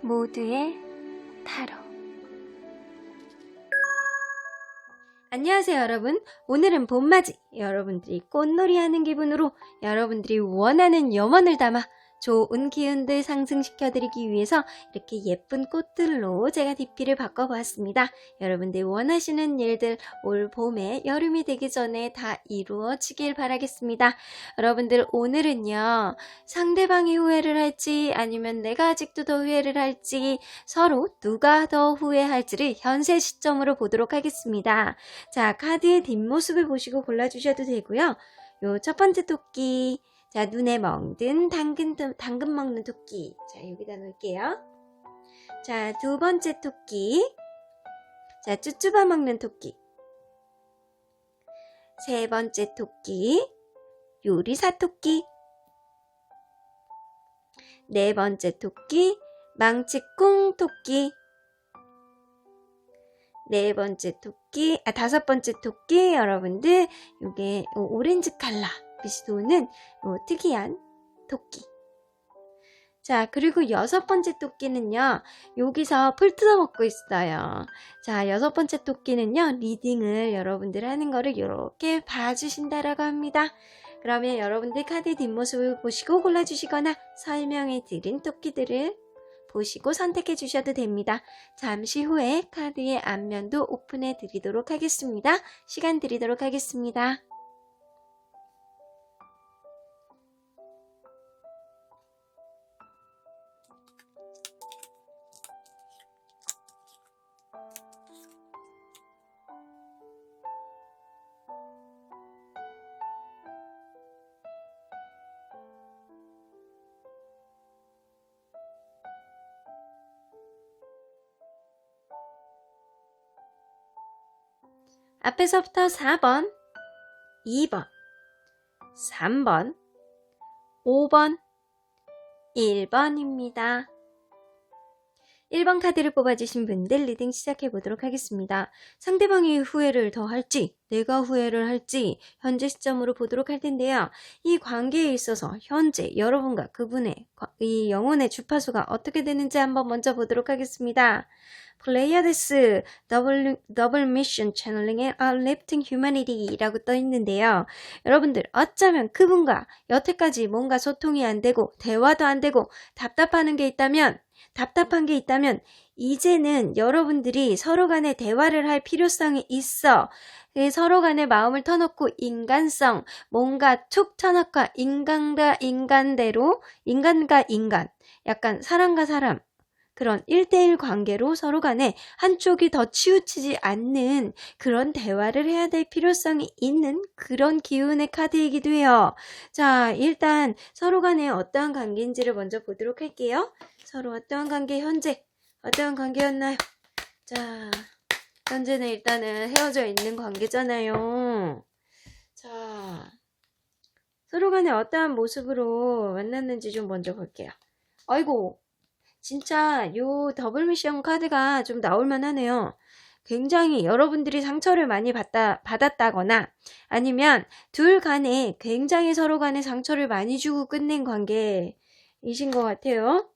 모두의 타로. 안녕하세요 여러분. 오늘은 봄맞이, 여러분들이 꽃놀이 하는 기분으로 여러분들이 원하는 염원을 담아 좋은 기운들 상승시켜드리기 위해서 이렇게 예쁜 꽃들로 제가 DP를 바꿔보았습니다. 여러분들 원하시는 일들 올 봄에 여름이 되기 전에 다 이루어지길 바라겠습니다. 여러분들 오늘은요, 상대방이 후회를 할지 아니면 내가 아직도 더 후회를 할지, 서로 누가 더 후회할지를 현재 시점으로 보도록 하겠습니다. 자, 카드의 뒷모습을 보시고 골라주셔도 되고요. 요 첫 번째 토끼, 자, 눈에 멍든 당근 먹는 토끼. 자, 여기다 놓을게요. 자, 두 번째 토끼. 자, 쭈쭈바 먹는 토끼. 세 번째 토끼. 요리사 토끼. 네 번째 토끼. 망치꿍 토끼. 네 번째 토끼, 다섯 번째 토끼, 여러분들, 요게 오렌지 칼라 빛이 도는 특이한 토끼. 자, 그리고 여섯 번째 토끼는요, 여기서 풀 뜯어먹고 있어요. 자, 여섯 번째 토끼는요, 리딩을 여러분들 하는 거를 이렇게 봐주신다라고 합니다. 그러면 여러분들 카드 뒷모습을 보시고 골라주시거나 설명해 드린 토끼들을 보시고 선택해 주셔도 됩니다. 잠시 후에 카드의 앞면도 오픈해 드리도록 하겠습니다. 시간 드리도록 하겠습니다. 앞에서부터 4번, 2번, 3번, 5번, 1번입니다. 1번 카드를 뽑아주신 분들 리딩 시작해 보도록 하겠습니다. 상대방이 후회를 더 할지 내가 후회를 할지 현재 시점으로 보도록 할 텐데요. 이 관계에 있어서 현재 여러분과 그분의 이 영혼의 주파수가 어떻게 되는지 한번 먼저 보도록 하겠습니다. 플레이어데스 더블 미션 채널링의 Uplifting Humanity라고 떠 있는데요. 여러분들 어쩌면 그분과 여태까지 뭔가 소통이 안 되고 대화도 안 되고 답답한 게 있다면 이제는 여러분들이 서로 간에 대화를 할 필요성이 있어. 서로 간에 마음을 터놓고 인간성, 뭔가 툭 터놓고 인간과 인간대로, 인간과 인간, 약간 사람과 사람, 그런 1대1 관계로 서로 간에 한쪽이 더 치우치지 않는 그런 대화를 해야 될 필요성이 있는 그런 기운의 카드이기도 해요. 자, 일단 서로 간에 어떠한 관계인지를 먼저 보도록 할게요. 서로 어떠한 관계, 현재 어떠한 관계였나요? 자, 현재는 일단은 헤어져 있는 관계잖아요. 자, 서로 간에 어떠한 모습으로 만났는지 좀 먼저 볼게요. 아이고, 진짜 요 더블 미션 카드가 좀 나올만 하네요. 굉장히 여러분들이 상처를 많이 받았다거나 아니면 둘 간에 굉장히 서로 간에 상처를 많이 주고 끝낸 관계이신 것 같아요.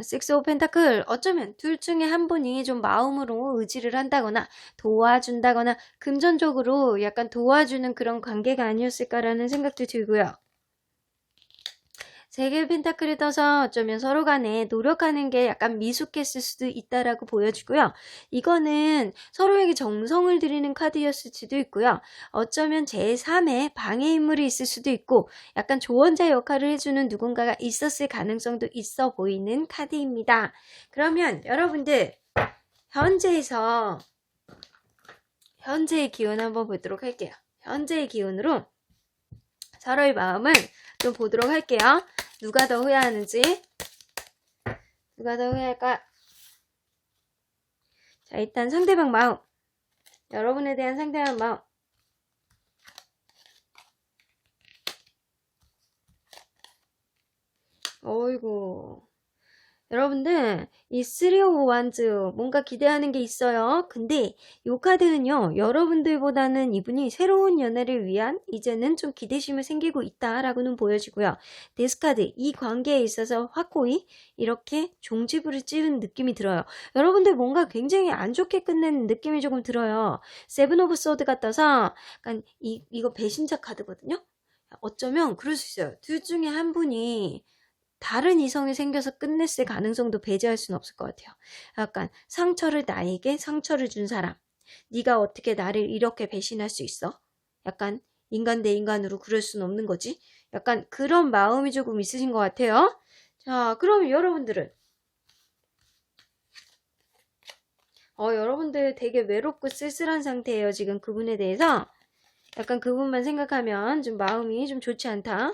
식스 오브 펜타클, 어쩌면 둘 중에 한 분이 좀 마음으로 의지를 한다거나 도와준다거나 금전적으로 약간 도와주는 그런 관계가 아니었을까라는 생각도 들고요. 세 개의 펜타클을 떠서 어쩌면 서로 간에 노력하는 게 약간 미숙했을 수도 있다라고 보여지고요. 이거는 서로에게 정성을 들이는 카드였을 수도 있고요. 어쩌면 제3의 방해인물이 있을 수도 있고 약간 조언자 역할을 해주는 누군가가 있었을 가능성도 있어 보이는 카드입니다. 그러면 여러분들 현재의 기운 한번 보도록 할게요. 현재의 기운으로 서로의 마음을 좀 보도록 할게요. 누가 더 후회하는지. 누가 더 후회할까? 자, 일단 상대방 마음. 여러분에 대한 상대방 마음. 어이구. 여러분들 이 3 of Wands 뭔가 기대하는 게 있어요. 근데 이 카드는요. 여러분들보다는 이분이 새로운 연애를 위한 이제는 좀 기대심을 생기고 있다라고는 보여지고요. 데스 카드 이 관계에 있어서 확고히 이렇게 종지부를 찌른 느낌이 들어요. 여러분들 뭔가 굉장히 안 좋게 끝내는 느낌이 조금 들어요. 세븐 오브 소드 같아서 약간 이거 배신자 카드거든요. 어쩌면 그럴 수 있어요. 둘 중에 한 분이 다른 이성이 생겨서 끝냈을 가능성도 배제할 수는 없을 것 같아요. 약간 나에게 상처를 준 사람. 네가 어떻게 나를 이렇게 배신할 수 있어? 약간 인간 대 인간으로 그럴 수는 없는 거지. 약간 그런 마음이 조금 있으신 것 같아요. 자, 그럼 여러분들은 여러분들 되게 외롭고 쓸쓸한 상태예요. 지금 그분에 대해서. 약간 그분만 생각하면 좀 마음이 좀 좋지 않다.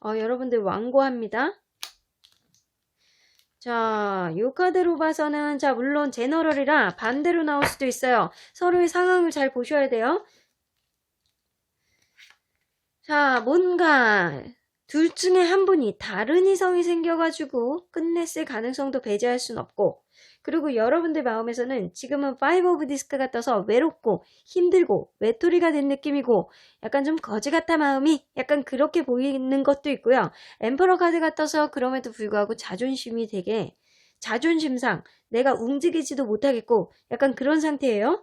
여러분들 완고합니다. 자, 이 카드로 봐서는 자 물론 제너럴이라 반대로 나올 수도 있어요. 서로의 상황을 잘 보셔야 돼요. 자, 뭔가 둘 중에 한 분이 다른 이성이 생겨가지고 끝냈을 가능성도 배제할 순 없고, 그리고 여러분들 마음에서는 지금은 5 오브 디스크가 떠서 외롭고 힘들고 외톨이가 된 느낌이고 약간 좀 거지 같아 마음이 약간 그렇게 보이는 것도 있고요. 엠퍼러 카드가 떠서 그럼에도 불구하고 자존심이 되게 자존심상 내가 움직이지도 못하겠고 약간 그런 상태예요.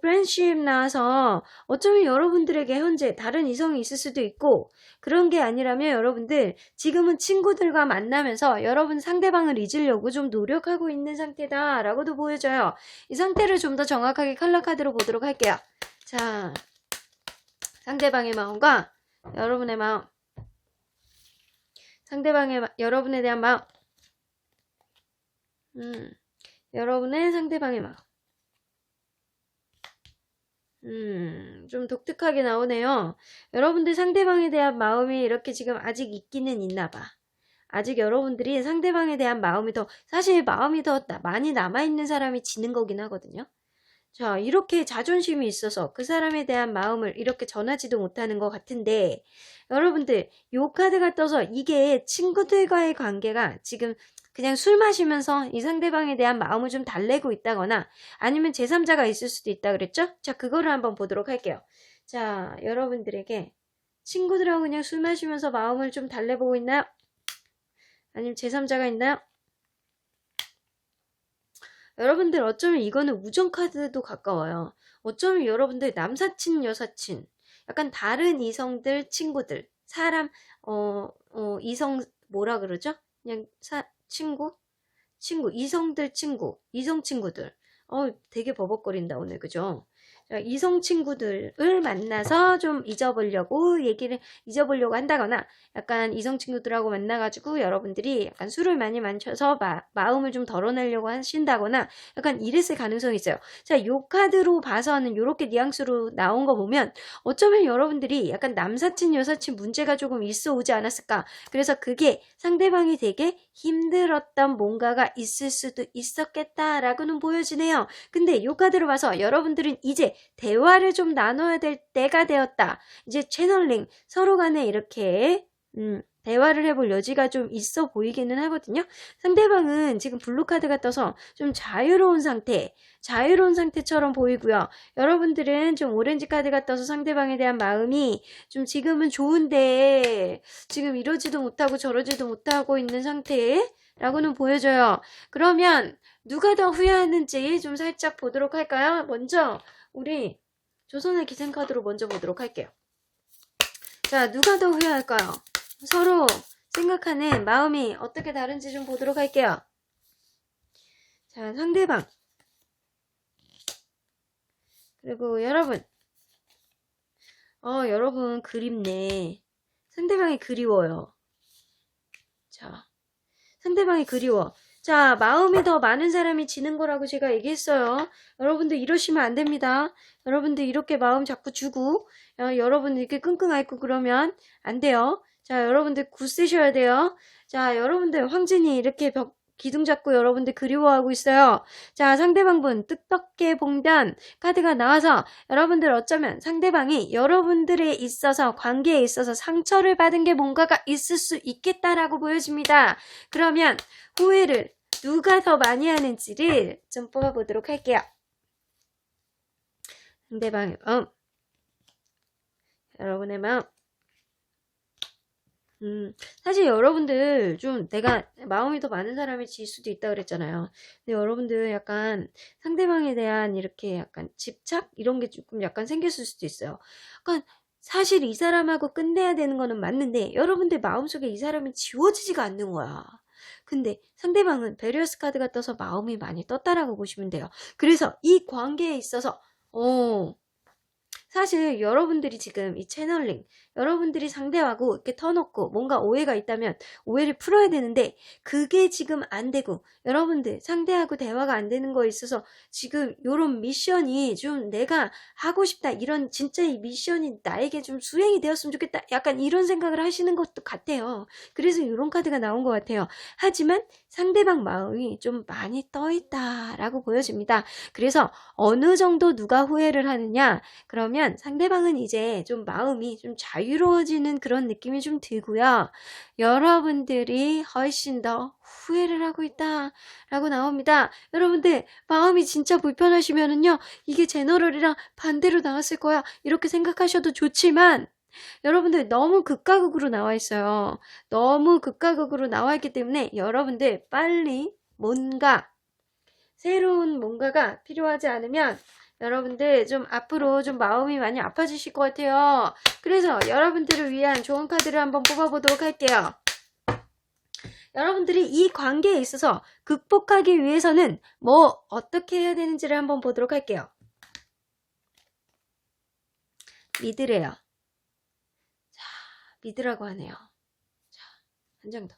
프렌십 나와서 어쩌면 여러분들에게 현재 다른 이성이 있을 수도 있고, 그런 게 아니라면 여러분들 지금은 친구들과 만나면서 여러분 상대방을 잊으려고 좀 노력하고 있는 상태다 라고도 보여져요. 이 상태를 좀 더 정확하게 컬러 카드로 보도록 할게요. 자, 상대방의 마음과 여러분의 마음, 여러분에 대한 마음, 여러분의 상대방의 마음. 좀 독특하게 나오네요. 여러분들 상대방에 대한 마음이 이렇게 지금 아직 있기는 있나 봐. 아직 여러분들이 상대방에 대한 사실 마음이 더 많이 남아있는 사람이 지는 거긴 하거든요. 자, 이렇게 자존심이 있어서 그 사람에 대한 마음을 이렇게 전하지도 못하는 것 같은데, 여러분들 요 카드가 떠서 이게 친구들과의 관계가 지금 그냥 술 마시면서 이 상대방에 대한 마음을 좀 달래고 있다거나 아니면 제3자가 있을 수도 있다 그랬죠? 자, 그거를 한번 보도록 할게요. 자, 여러분들에게 친구들하고 그냥 술 마시면서 마음을 좀 달래보고 있나요? 아니면 제3자가 있나요? 여러분들 어쩌면 이거는 우정 카드도 가까워요. 어쩌면 여러분들 남사친, 여사친, 약간 다른 이성들, 친구들, 사람, 이성, 뭐라 그러죠? 그냥 친구, 이성들 친구, 이성 친구들. 되게 버벅거린다 오늘, 그죠? 이성 친구들을 만나서 좀 잊어보려고 한다거나 약간 이성 친구들하고 만나가지고 여러분들이 약간 술을 많이 마셔서 마음을 좀 덜어내려고 하신다거나 약간 이랬을 가능성이 있어요. 자, 요 카드로 봐서는 요렇게 뉘앙스로 나온 거 보면 어쩌면 여러분들이 약간 남사친, 여사친 문제가 조금 있어 오지 않았을까. 그래서 그게 상대방이 되게 힘들었던 뭔가가 있을 수도 있었겠다라고는 보여지네요. 근데 요 카드로 봐서 여러분들은 이제 대화를 좀 나눠야 될 때가 되었다. 이제 채널링, 서로 간에 이렇게 대화를 해볼 여지가 좀 있어 보이기는 하거든요. 상대방은 지금 블루 카드가 떠서 좀 자유로운 상태처럼 보이고요. 여러분들은 좀 오렌지 카드가 떠서 상대방에 대한 마음이 좀 지금은 좋은데 지금 이러지도 못하고 저러지도 못하고 있는 상태라고는 보여져요. 그러면 누가 더 후회하는지 좀 살짝 보도록 할까요? 먼저 우리 조선의 기생카드로 먼저 보도록 할게요. 자, 누가 더 후회할까요? 서로 생각하는 마음이 어떻게 다른지 좀 보도록 할게요. 자, 상대방. 그리고 여러분. 여러분 그립네. 상대방이 그리워요. 자, 상대방이 그리워. 자, 마음이 더 많은 사람이 지는 거라고 제가 얘기했어요. 여러분들 이러시면 안 됩니다. 여러분들 이렇게 마음 자꾸 주고 여러분 이렇게 끙끙 앓고 그러면 안 돼요. 자, 여러분들 굳세셔야 돼요. 자, 여러분들 황진이 이렇게 기둥 잡고 여러분들 그리워하고 있어요. 자, 상대방분 뜻밖의 봉변 카드가 나와서 여러분들 어쩌면 상대방이 여러분들에 있어서 관계에 있어서 상처를 받은 게 뭔가가 있을 수 있겠다라고 보여집니다. 그러면 후회를 누가 더 많이 하는지를 좀 뽑아보도록 할게요. 상대방의 마음, 여러분의 마음. 사실 여러분들 좀 내가 마음이 더 많은 사람이 질 수도 있다 그랬잖아요. 근데 여러분들 약간 상대방에 대한 이렇게 약간 집착? 이런 게 조금 약간 생겼을 수도 있어요. 약간 사실 이 사람하고 끝내야 되는 거는 맞는데 여러분들 마음속에 이 사람이 지워지지가 않는 거야. 근데 상대방은 베리어스 카드가 떠서 마음이 많이 떴다라고 보시면 돼요. 그래서 이 관계에 있어서 사실 여러분들이 지금 이 채널링, 여러분들이 상대하고 이렇게 터놓고 뭔가 오해가 있다면 오해를 풀어야 되는데 그게 지금 안 되고 여러분들 상대하고 대화가 안 되는 거에 있어서 지금 요런 미션이 좀 내가 하고 싶다, 이런 진짜 이 미션이 나에게 좀 수행이 되었으면 좋겠다, 약간 이런 생각을 하시는 것도 같아요. 그래서 요런 카드가 나온 것 같아요. 하지만 상대방 마음이 좀 많이 떠있다라고 보여집니다. 그래서 어느 정도 누가 후회를 하느냐, 그러면 상대방은 이제 좀 마음이 좀 자유로워지는 그런 느낌이 좀 들고요. 여러분들이 훨씬 더 후회를 하고 있다 라고 나옵니다. 여러분들 마음이 진짜 불편하시면은요, 이게 제너럴이랑 반대로 나왔을 거야 이렇게 생각하셔도 좋지만 여러분들 너무 극과 극으로 나와 있어요. 너무 극과 극으로 나와 있기 때문에 여러분들 빨리 뭔가 새로운 뭔가가 필요하지 않으면 여러분들 좀 앞으로 좀 마음이 많이 아파지실 것 같아요. 그래서 여러분들을 위한 좋은 카드를 한번 뽑아보도록 할게요. 여러분들이 이 관계에 있어서 극복하기 위해서는 뭐 어떻게 해야 되는지를 한번 보도록 할게요. 믿으래요. 자, 믿으라고 하네요. 자, 한 장 더.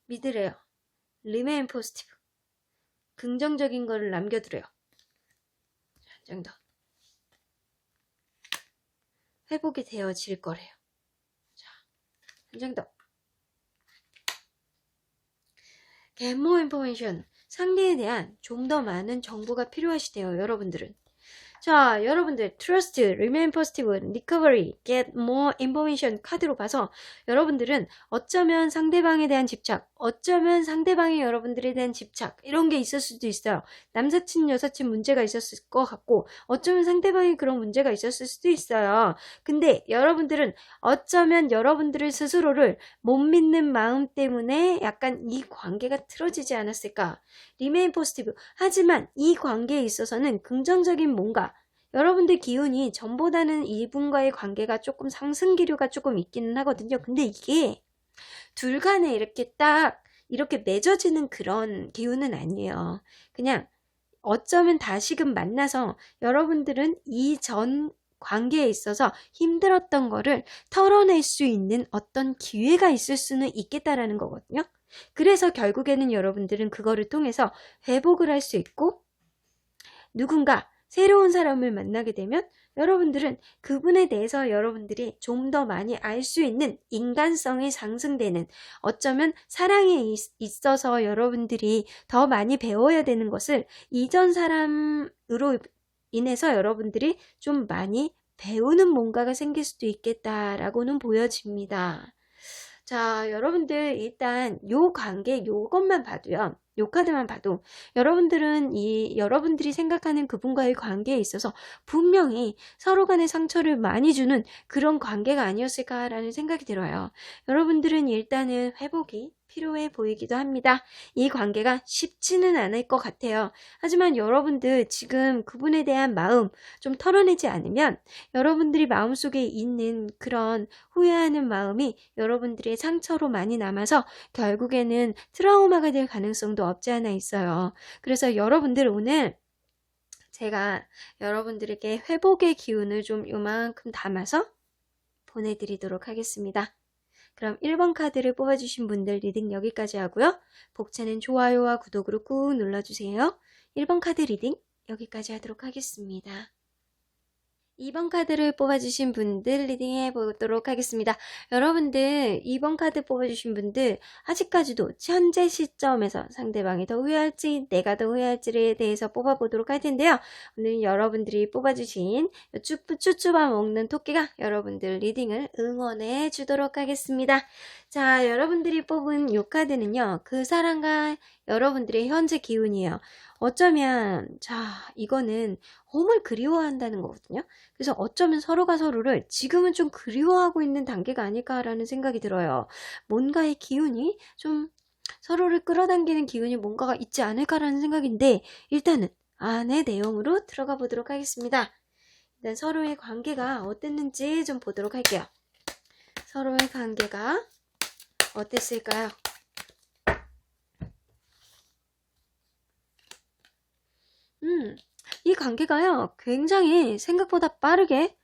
믿으래요. Remain positive. 긍정적인 거를 남겨두래요. 한 장 더. 회복이 되어질 거래요. 자, 한 장 더. Get more information. 상대에 대한 좀 더 많은 정보가 필요하시대요, 여러분들은. 자, 여러분들 Trust, Remain Positive, Recovery, Get More Information 카드로 봐서 여러분들은 어쩌면 상대방에 대한 집착, 어쩌면 상대방이 여러분들에 대한 집착, 이런 게 있을 수도 있어요. 남사친, 여사친 문제가 있었을 것 같고 어쩌면 상대방이 그런 문제가 있었을 수도 있어요. 근데 여러분들은 어쩌면 여러분들을 스스로를 못 믿는 마음 때문에 약간 이 관계가 틀어지지 않았을까. Remain Positive. 하지만 이 관계에 있어서는 긍정적인 뭔가, 여러분들 기운이 전보다는 이분과의 관계가 조금 상승 기류가 조금 있기는 하거든요. 근데 이게 둘 간에 이렇게 딱 이렇게 맺어지는 그런 기운은 아니에요. 그냥 어쩌면 다시금 만나서 여러분들은 이전 관계에 있어서 힘들었던 거를 털어낼 수 있는 어떤 기회가 있을 수는 있겠다라는 거거든요. 그래서 결국에는 여러분들은 그거를 통해서 회복을 할 수 있고 누군가 새로운 사람을 만나게 되면 여러분들은 그분에 대해서 여러분들이 좀 더 많이 알 수 있는 인간성이 상승되는, 어쩌면 사랑에 있어서 여러분들이 더 많이 배워야 되는 것을 이전 사람으로 인해서 여러분들이 좀 많이 배우는 뭔가가 생길 수도 있겠다라고는 보여집니다. 자, 여러분들 일단 요 관계 요것만 봐도요, 요 카드만 봐도 여러분들은 여러분들이 생각하는 그분과의 관계에 있어서 분명히 서로 간의 상처를 많이 주는 그런 관계가 아니었을까라는 생각이 들어요. 여러분들은 일단은 회복이 필요해 보이기도 합니다. 이 관계가 쉽지는 않을 것 같아요. 하지만 여러분들 지금 그분에 대한 마음 좀 털어내지 않으면 여러분들이 마음속에 있는 그런 후회하는 마음이 여러분들의 상처로 많이 남아서 결국에는 트라우마가 될 가능성도 없지 않아 있어요. 그래서 여러분들 오늘 제가 여러분들에게 회복의 기운을 좀 요만큼 담아서 보내드리도록 하겠습니다. 그럼 1번 카드를 뽑아주신 분들 리딩 여기까지 하고요. 복채는 좋아요와 구독으로 꾹 눌러주세요. 1번 카드 리딩 여기까지 하도록 하겠습니다. 2번 카드를 뽑아주신 분들 리딩해 보도록 하겠습니다. 여러분들 2번 카드 뽑아주신 분들 아직까지도 현재 시점에서 상대방이 더 후회할지 내가 더 후회할지에 대해서 뽑아보도록 할 텐데요. 오늘 여러분들이 뽑아주신 쭈쭈바 먹는 토끼가 여러분들 리딩을 응원해 주도록 하겠습니다. 자, 여러분들이 뽑은 이 카드는요. 그 사람과 여러분들의 현재 기운이에요. 어쩌면 이거는 홈을 그리워한다는 거거든요. 그래서 어쩌면 서로가 서로를 지금은 좀 그리워하고 있는 단계가 아닐까라는 생각이 들어요. 뭔가의 기운이 좀 서로를 끌어당기는 기운이 뭔가가 있지 않을까라는 생각인데 일단은 안의 내용으로 들어가 보도록 하겠습니다. 일단 서로의 관계가 어땠는지 좀 보도록 할게요. 서로의 관계가 어땠을까요? 이 관계가요, 굉장히 생각보다 빠르게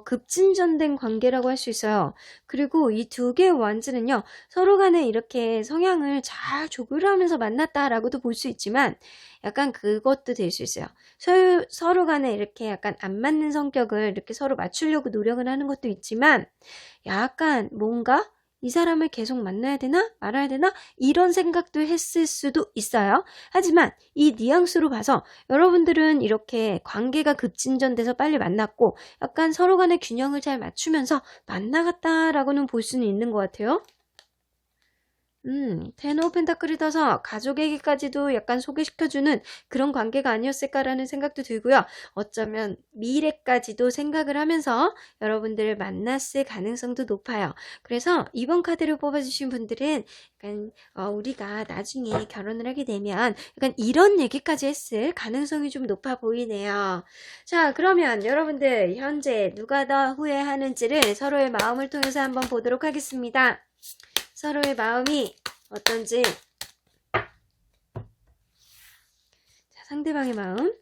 급진전된 관계라고 할 수 있어요. 그리고 이 두 개의 완즈는요, 서로 간에 이렇게 성향을 잘 조율하면서 만났다라고도 볼 수 있지만, 약간 그것도 될 수 있어요. 서로 간에 이렇게 약간 안 맞는 성격을 이렇게 서로 맞추려고 노력을 하는 것도 있지만, 약간 뭔가 이 사람을 계속 만나야 되나 말아야 되나 이런 생각도 했을 수도 있어요. 하지만 이 뉘앙스로 봐서 여러분들은 이렇게 관계가 급진전돼서 빨리 만났고 약간 서로 간의 균형을 잘 맞추면서 만나갔다라고는 볼 수는 있는 것 같아요. 텐 오브 펜타클이 떠서 가족에게까지도 약간 소개시켜주는 그런 관계가 아니었을까라는 생각도 들고요. 어쩌면 미래까지도 생각을 하면서 여러분들을 만났을 가능성도 높아요. 그래서 이번 카드를 뽑아주신 분들은 약간 우리가 나중에 결혼을 하게 되면 약간 이런 얘기까지 했을 가능성이 좀 높아 보이네요. 자, 그러면 여러분들 현재 누가 더 후회하는지를 서로의 마음을 통해서 한번 보도록 하겠습니다. 서로의 마음이 어떤지. 자, 상대방의 마음.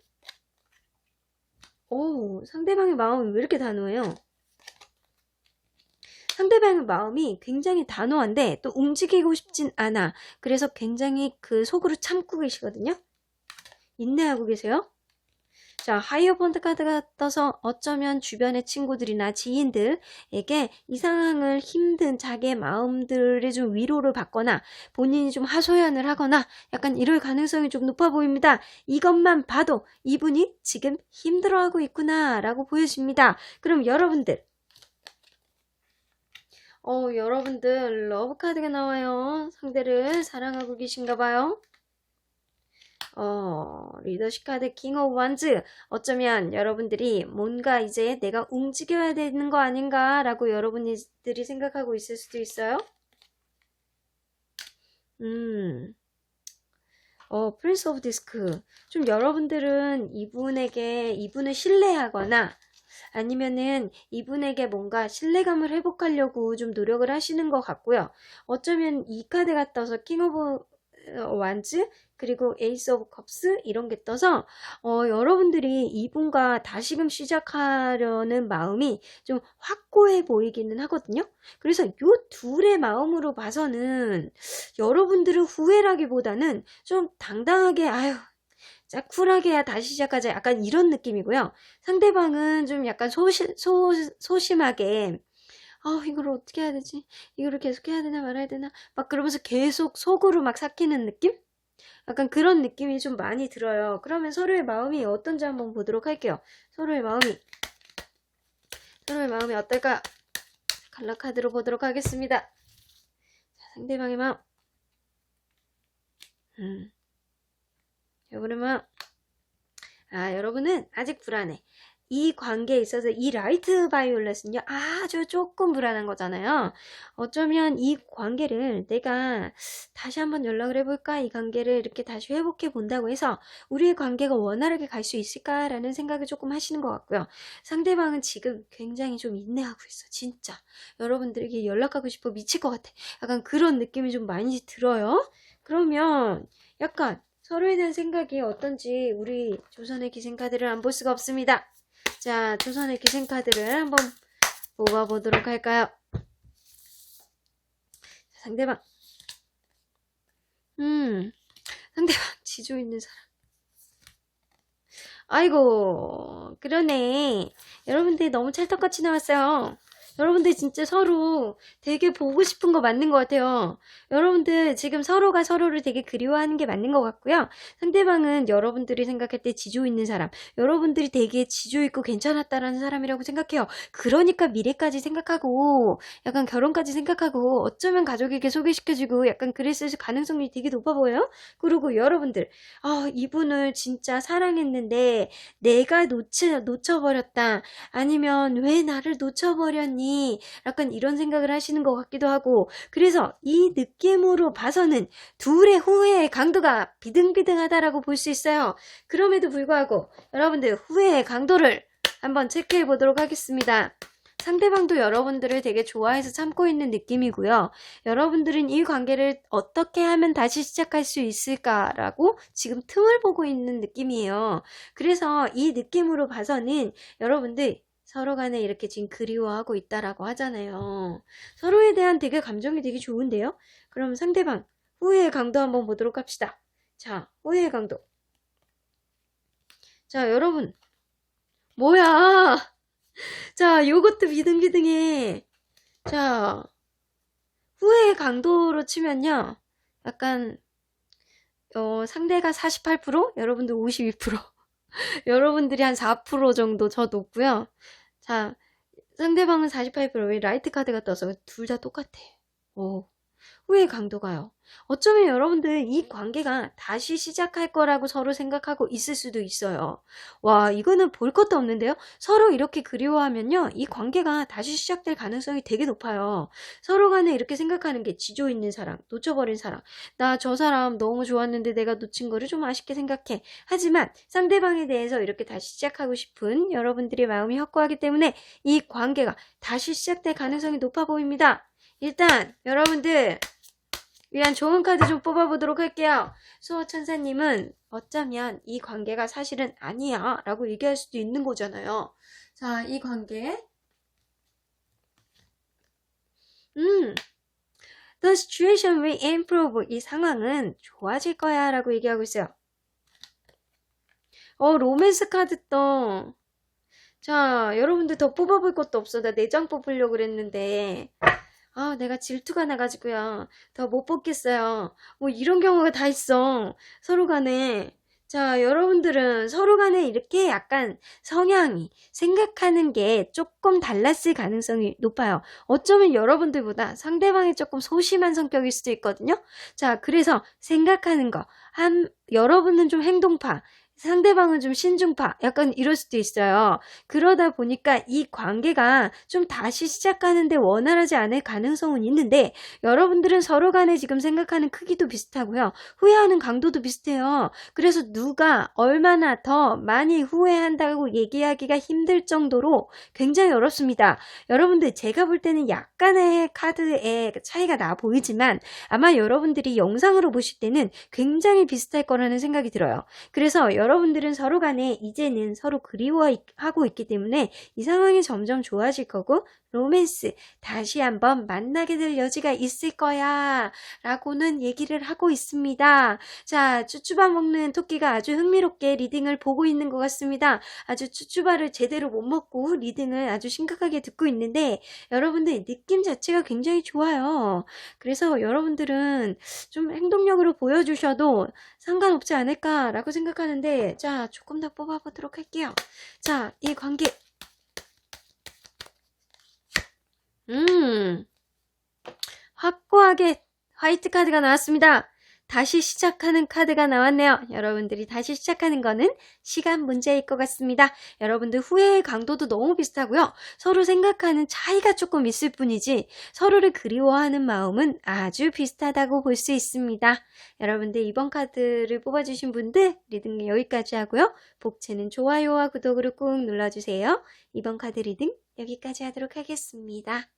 오, 상대방의 마음이 왜 이렇게 단호해요? 상대방의 마음이 굉장히 단호한데 또 움직이고 싶진 않아. 그래서 굉장히 그 속으로 참고 계시거든요. 인내하고 계세요. 자, 하이어펀트 카드가 떠서 어쩌면 주변의 친구들이나 지인들에게 이 상황을 힘든 자기의 마음들의 좀 위로를 받거나 본인이 좀 하소연을 하거나 약간 이럴 가능성이 좀 높아 보입니다. 이것만 봐도 이분이 지금 힘들어하고 있구나 라고 보여집니다. 그럼 여러분들 여러분들 러브 카드가 나와요. 상대를 사랑하고 계신가 봐요. 리더십 카드 킹 오브 완즈. 어쩌면 여러분들이 뭔가 이제 내가 움직여야 되는 거 아닌가 라고 여러분들이 생각하고 있을 수도 있어요. 프린스 오브 디스크. 좀 여러분들은 이분을 신뢰하거나 아니면은 이분에게 뭔가 신뢰감을 회복하려고 좀 노력을 하시는 것 같고요. 어쩌면 이 카드가 떠서 킹 오브 완즈 그리고 에이스 오브 컵스 이런 게 떠서 여러분들이 이분과 다시금 시작하려는 마음이 좀 확고해 보이기는 하거든요. 그래서 요 둘의 마음으로 봐서는 여러분들은 후회라기보다는 좀 당당하게 아유 쿨하게 해야 다시 시작하자 약간 이런 느낌이고요. 상대방은 좀 약간 소심하게 이걸 어떻게 해야 되지? 이거를 계속 해야 되나 말아야 되나? 막 그러면서 계속 속으로 막 삭히는 느낌? 약간 그런 느낌이 좀 많이 들어요. 그러면 서로의 마음이 어떤지 한번 보도록 할게요. 서로의 마음이 어떨까? 칼라 카드로 보도록 하겠습니다. 자, 상대방의 마음. 여러분의 마음. 여러분은 아직 불안해. 이 관계에 있어서 이 라이트 바이올렛은요 아주 조금 불안한 거잖아요. 어쩌면 이 관계를 내가 다시 한번 연락을 해볼까, 이 관계를 이렇게 다시 회복해 본다고 해서 우리의 관계가 원활하게 갈 수 있을까라는 생각을 조금 하시는 것 같고요. 상대방은 지금 굉장히 좀 인내하고 있어. 진짜 여러분들에게 연락하고 싶어 미칠 것 같아. 약간 그런 느낌이 좀 많이 들어요. 그러면 약간 서로에 대한 생각이 어떤지 우리 조선의 기생카드를 안 볼 수가 없습니다. 자, 조선의 기생카드를 한번 뽑아보도록 할까요? 상대방. 상대방 지조 있는 사람. 아이고, 그러네. 여러분들 너무 찰떡같이 나왔어요. 여러분들 진짜 서로 되게 보고 싶은 거 맞는 것 같아요. 여러분들 지금 서로가 서로를 되게 그리워하는 게 맞는 것 같고요. 상대방은 여러분들이 생각할 때 지조 있는 사람, 여러분들이 되게 지조 있고 괜찮았다라는 사람이라고 생각해요. 그러니까 미래까지 생각하고 약간 결혼까지 생각하고 어쩌면 가족에게 소개시켜주고 약간 그랬을 가능성이 되게 높아 보여요. 그리고 여러분들, 이분을 진짜 사랑했는데 내가 놓쳐버렸다. 아니면 왜 나를 놓쳐버렸니? 약간 이런 생각을 하시는 것 같기도 하고, 그래서 이 느낌으로 봐서는 둘의 후회의 강도가 비등비등하다라고 볼 수 있어요. 그럼에도 불구하고 여러분들 후회의 강도를 한번 체크해 보도록 하겠습니다. 상대방도 여러분들을 되게 좋아해서 참고 있는 느낌이고요. 여러분들은 이 관계를 어떻게 하면 다시 시작할 수 있을까라고 지금 틈을 보고 있는 느낌이에요. 그래서 이 느낌으로 봐서는 여러분들 서로 간에 이렇게 지금 그리워하고 있다라고 하잖아요. 서로에 대한 되게 감정이 되게 좋은데요. 그럼 상대방 후회의 강도 한번 보도록 합시다. 자, 후회의 강도. 자, 여러분 뭐야? 자, 요것도 비등비등해. 자, 후회의 강도로 치면요. 약간 상대가 48%, 여러분들 52%. 여러분들이 한 4% 정도 저 높고요. 자, 상대방은 48%. 왜 라이트 카드가 떠서 둘 다 똑같아. 후회의 강도가요. 어쩌면 여러분들 이 관계가 다시 시작할 거라고 서로 생각하고 있을 수도 있어요. 와, 이거는 볼 것도 없는데요. 서로 이렇게 그리워하면요, 이 관계가 다시 시작될 가능성이 되게 높아요. 서로 간에 이렇게 생각하는 게 지조 있는 사람, 놓쳐버린 사람. 나 저 사람 너무 좋았는데 내가 놓친 거를 좀 아쉽게 생각해. 하지만 상대방에 대해서 이렇게 다시 시작하고 싶은 여러분들의 마음이 확고하기 때문에 이 관계가 다시 시작될 가능성이 높아 보입니다. 일단 여러분들 위한 좋은 카드 좀 뽑아보도록 할게요. 수호천사님은 어쩌면 이 관계가 사실은 아니야 라고 얘기할 수도 있는 거잖아요. 자, 이 관계 The situation will improve. 이 상황은 좋아질 거야 라고 얘기하고 있어요. 로맨스 카드 떠. 자, 여러분들 더 뽑아볼 것도 없어. 나 4장 뽑으려고 그랬는데 내가 질투가 나가지고요. 더 못 뽑겠어요. 뭐 이런 경우가 다 있어. 서로 간에. 자, 여러분들은 서로 간에 이렇게 약간 성향이, 생각하는 게 조금 달랐을 가능성이 높아요. 어쩌면 여러분들보다 상대방이 조금 소심한 성격일 수도 있거든요. 자, 그래서 생각하는 거. 여러분은 좀 행동파. 상대방은 좀 신중파, 약간 이럴 수도 있어요. 그러다 보니까 이 관계가 좀 다시 시작하는데 원활하지 않을 가능성은 있는데, 여러분들은 서로 간에 지금 생각하는 크기도 비슷하고요. 후회하는 강도도 비슷해요. 그래서 누가 얼마나 더 많이 후회한다고 얘기하기가 힘들 정도로 굉장히 어렵습니다. 여러분들 제가 볼 때는 약간의 카드의 차이가 나 보이지만 아마 여러분들이 영상으로 보실 때는 굉장히 비슷할 거라는 생각이 들어요. 그래서 여러분들은 서로 간에 이제는 서로 그리워하고 있기 때문에 이 상황이 점점 좋아질 거고, 로맨스 다시 한번 만나게 될 여지가 있을 거야 라고는 얘기를 하고 있습니다. 자, 쭈쭈바 먹는 토끼가 아주 흥미롭게 리딩을 보고 있는 것 같습니다. 아주 쭈쭈바를 제대로 못 먹고 리딩을 아주 심각하게 듣고 있는데, 여러분들 느낌 자체가 굉장히 좋아요. 그래서 여러분들은 좀 행동력으로 보여주셔도 상관없지 않을까라고 생각하는데, 자, 조금 더 뽑아보도록 할게요. 자, 이 관계 확고하게 화이트 카드가 나왔습니다. 다시 시작하는 카드가 나왔네요. 여러분들이 다시 시작하는 거는 시간 문제일 것 같습니다. 여러분들 후회의 강도도 너무 비슷하고요. 서로 생각하는 차이가 조금 있을 뿐이지 서로를 그리워하는 마음은 아주 비슷하다고 볼 수 있습니다. 여러분들 이번 카드를 뽑아주신 분들 리딩 여기까지 하고요. 복채는 좋아요와 구독으로 꾹 눌러주세요. 이번 카드 리딩 여기까지 하도록 하겠습니다.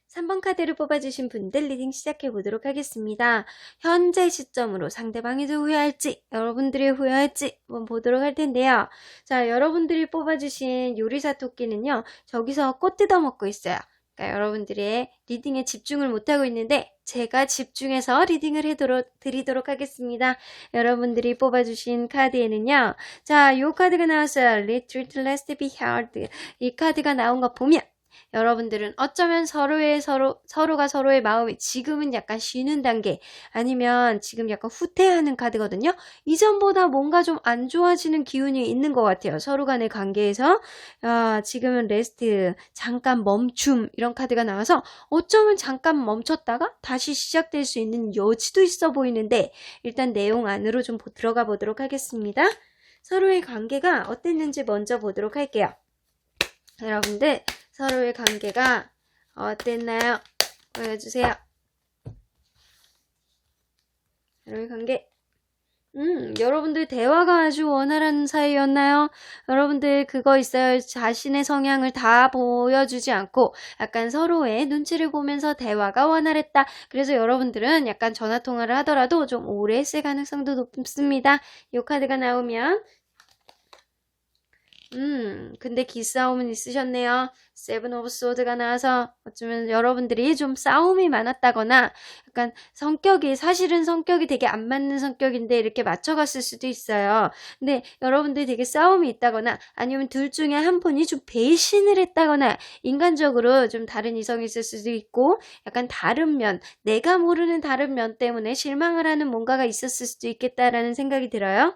3번 카드를 뽑아주신 분들 리딩 시작해 보도록 하겠습니다. 현재 시점으로 상대방이 후회할지 여러분들이 후회할지 한번 보도록 할 텐데요. 자, 여러분들이 뽑아주신 요리사 토끼는요, 저기서 꽃 뜯어먹고 있어요. 그러니까 여러분들의 리딩에 집중을 못하고 있는데 제가 집중해서 리딩을 드리도록 하겠습니다. 여러분들이 뽑아주신 카드에는요. 자, 이 카드가 나왔어요. Let it last be hard. 이 카드가 나온 거 보면 여러분들은 어쩌면 서로가 서로의 마음이 지금은 약간 쉬는 단계 아니면 지금 약간 후퇴하는 카드거든요. 이전보다 뭔가 좀 안 좋아지는 기운이 있는 것 같아요. 서로 간의 관계에서 지금은 레스트, 잠깐 멈춤 이런 카드가 나와서 어쩌면 잠깐 멈췄다가 다시 시작될 수 있는 여지도 있어 보이는데 일단 내용 안으로 좀 들어가 보도록 하겠습니다. 서로의 관계가 어땠는지 먼저 보도록 할게요. 여러분들 서로의 관계가 어땠나요? 보여주세요. 서로의 관계. 여러분들 대화가 아주 원활한 사이였나요? 여러분들 그거 있어요. 자신의 성향을 다 보여주지 않고 약간 서로의 눈치를 보면서 대화가 원활했다. 그래서 여러분들은 약간 전화통화를 하더라도 좀 오래 쓸 가능성도 높습니다. 이 카드가 나오면 근데 기싸움은 있으셨네요. 세븐 오브 소드가 나와서 어쩌면 여러분들이 좀 싸움이 많았다거나 약간 사실은 성격이 되게 안 맞는 성격인데 이렇게 맞춰갔을 수도 있어요. 근데 여러분들이 되게 싸움이 있다거나 아니면 둘 중에 한 분이 좀 배신을 했다거나 인간적으로 좀 다른 이성이 있을 수도 있고 약간 다른 면, 내가 모르는 다른 면 때문에 실망을 하는 뭔가가 있었을 수도 있겠다라는 생각이 들어요.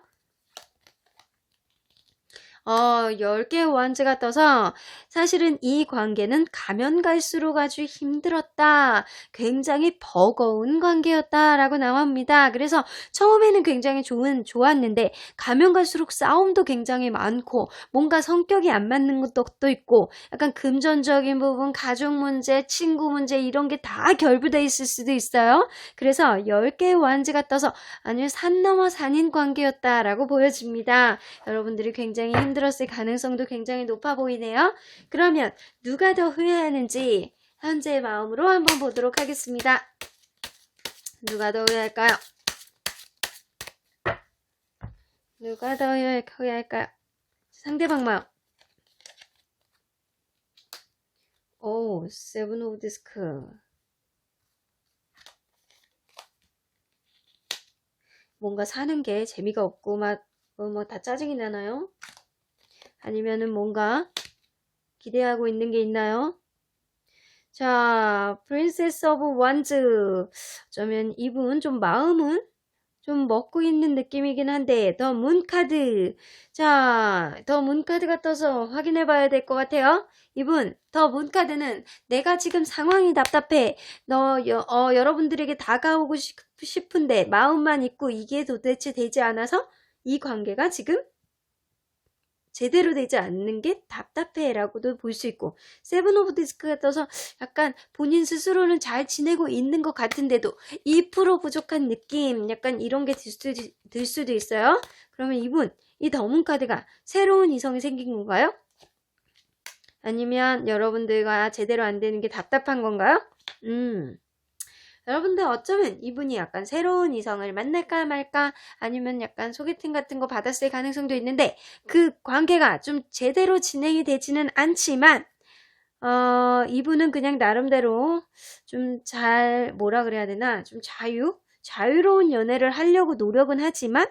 10개의 원즈가 떠서 사실은 이 관계는 가면 갈수록 아주 힘들었다. 굉장히 버거운 관계였다라고 나옵니다. 그래서 처음에는 굉장히 좋았는데 가면 갈수록 싸움도 굉장히 많고 뭔가 성격이 안 맞는 것도 있고 약간 금전적인 부분, 가족 문제, 친구 문제 이런 게 다 결부돼 있을 수도 있어요. 그래서 10개의 원즈가 떠서 아니면 산 넘어 산인 관계였다라고 보여집니다. 여러분들이 굉장히 힘들었을 가능성도 굉장히 높아 보이네요. 그러면 누가 더 후회하는지 현재의 마음으로 한번 보도록 하겠습니다. 누가 더 후회할까요? 누가 더 후회할까요? 상대방 마음. 오, 세븐 오브 디스크. 뭔가 사는 게 재미가 없고 막 뭐 다 짜증이 나나요? 아니면은 뭔가 기대하고 있는 게 있나요? 자, 프린세스 오브 원즈. 어쩌면 이분 좀 마음은 좀 먹고 있는 느낌이긴 한데 더 문 카드. 자, 더 문 카드가 떠서 확인해 봐야 될 것 같아요. 이분 더 문 카드는 내가 지금 상황이 답답해. 여러분들에게 다가오고 싶은데 마음만 있고 이게 도대체 되지 않아서 이 관계가 지금 제대로 되지 않는 게 답답해 라고도 볼 수 있고 세븐 오브 디스크가 떠서 약간 본인 스스로는 잘 지내고 있는 것 같은데도 2% 부족한 느낌 약간 이런 게 들 수도 있어요. 그러면 이분 이 더문 카드가 새로운 이성이 생긴 건가요? 아니면 여러분들과 제대로 안 되는 게 답답한 건가요? 여러분들 어쩌면 이분이 약간 새로운 이성을 만날까 말까 아니면 약간 소개팅 같은 거 받았을 가능성도 있는데 그 관계가 좀 제대로 진행이 되지는 않지만 이분은 그냥 나름대로 좀 뭐라 그래야 되나 좀 자유로운 연애를 하려고 노력은 하지만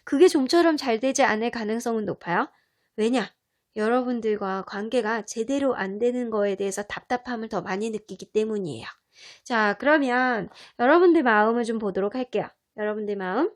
그게 좀처럼 잘 되지 않을 가능성은 높아요. 왜냐? 여러분들과 관계가 제대로 안 되는 거에 대해서 답답함을 더 많이 느끼기 때문이에요. 자, 그러면 여러분들 마음을 좀 보도록 할게요. 여러분들 마음.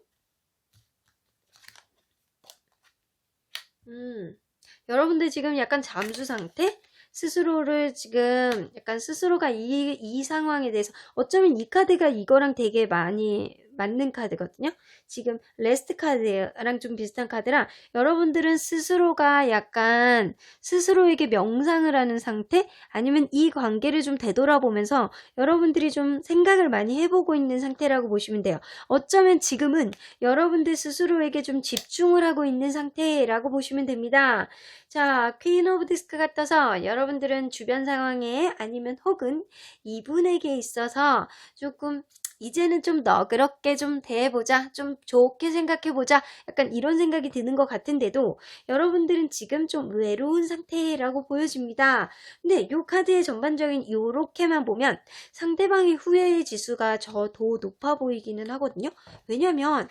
여러분들 지금 약간 잠수 상태? 스스로를 지금 약간 스스로가 이 상황에 대해서 어쩌면 이 카드가 이거랑 되게 많이 맞는 카드거든요. 지금 레스트 카드랑 좀 비슷한 카드라 여러분들은 스스로가 약간 스스로에게 명상을 하는 상태 아니면 이 관계를 좀 되돌아보면서 여러분들이 좀 생각을 많이 해보고 있는 상태라고 보시면 돼요. 어쩌면 지금은 여러분들 스스로에게 좀 집중을 하고 있는 상태라고 보시면 됩니다. 자, 퀸 오브 디스크가 떠서 여러분들은 주변 상황에 아니면 혹은 이분에게 있어서 조금 이제는 좀 너그럽게 좀 대해보자, 좀 좋게 생각해보자, 약간 이런 생각이 드는 것 같은데도 여러분들은 지금 좀 외로운 상태라고 보여집니다. 근데 이 카드의 전반적인 요렇게만 보면 상대방의 후회의 지수가 더 높아 보이기는 하거든요. 왜냐면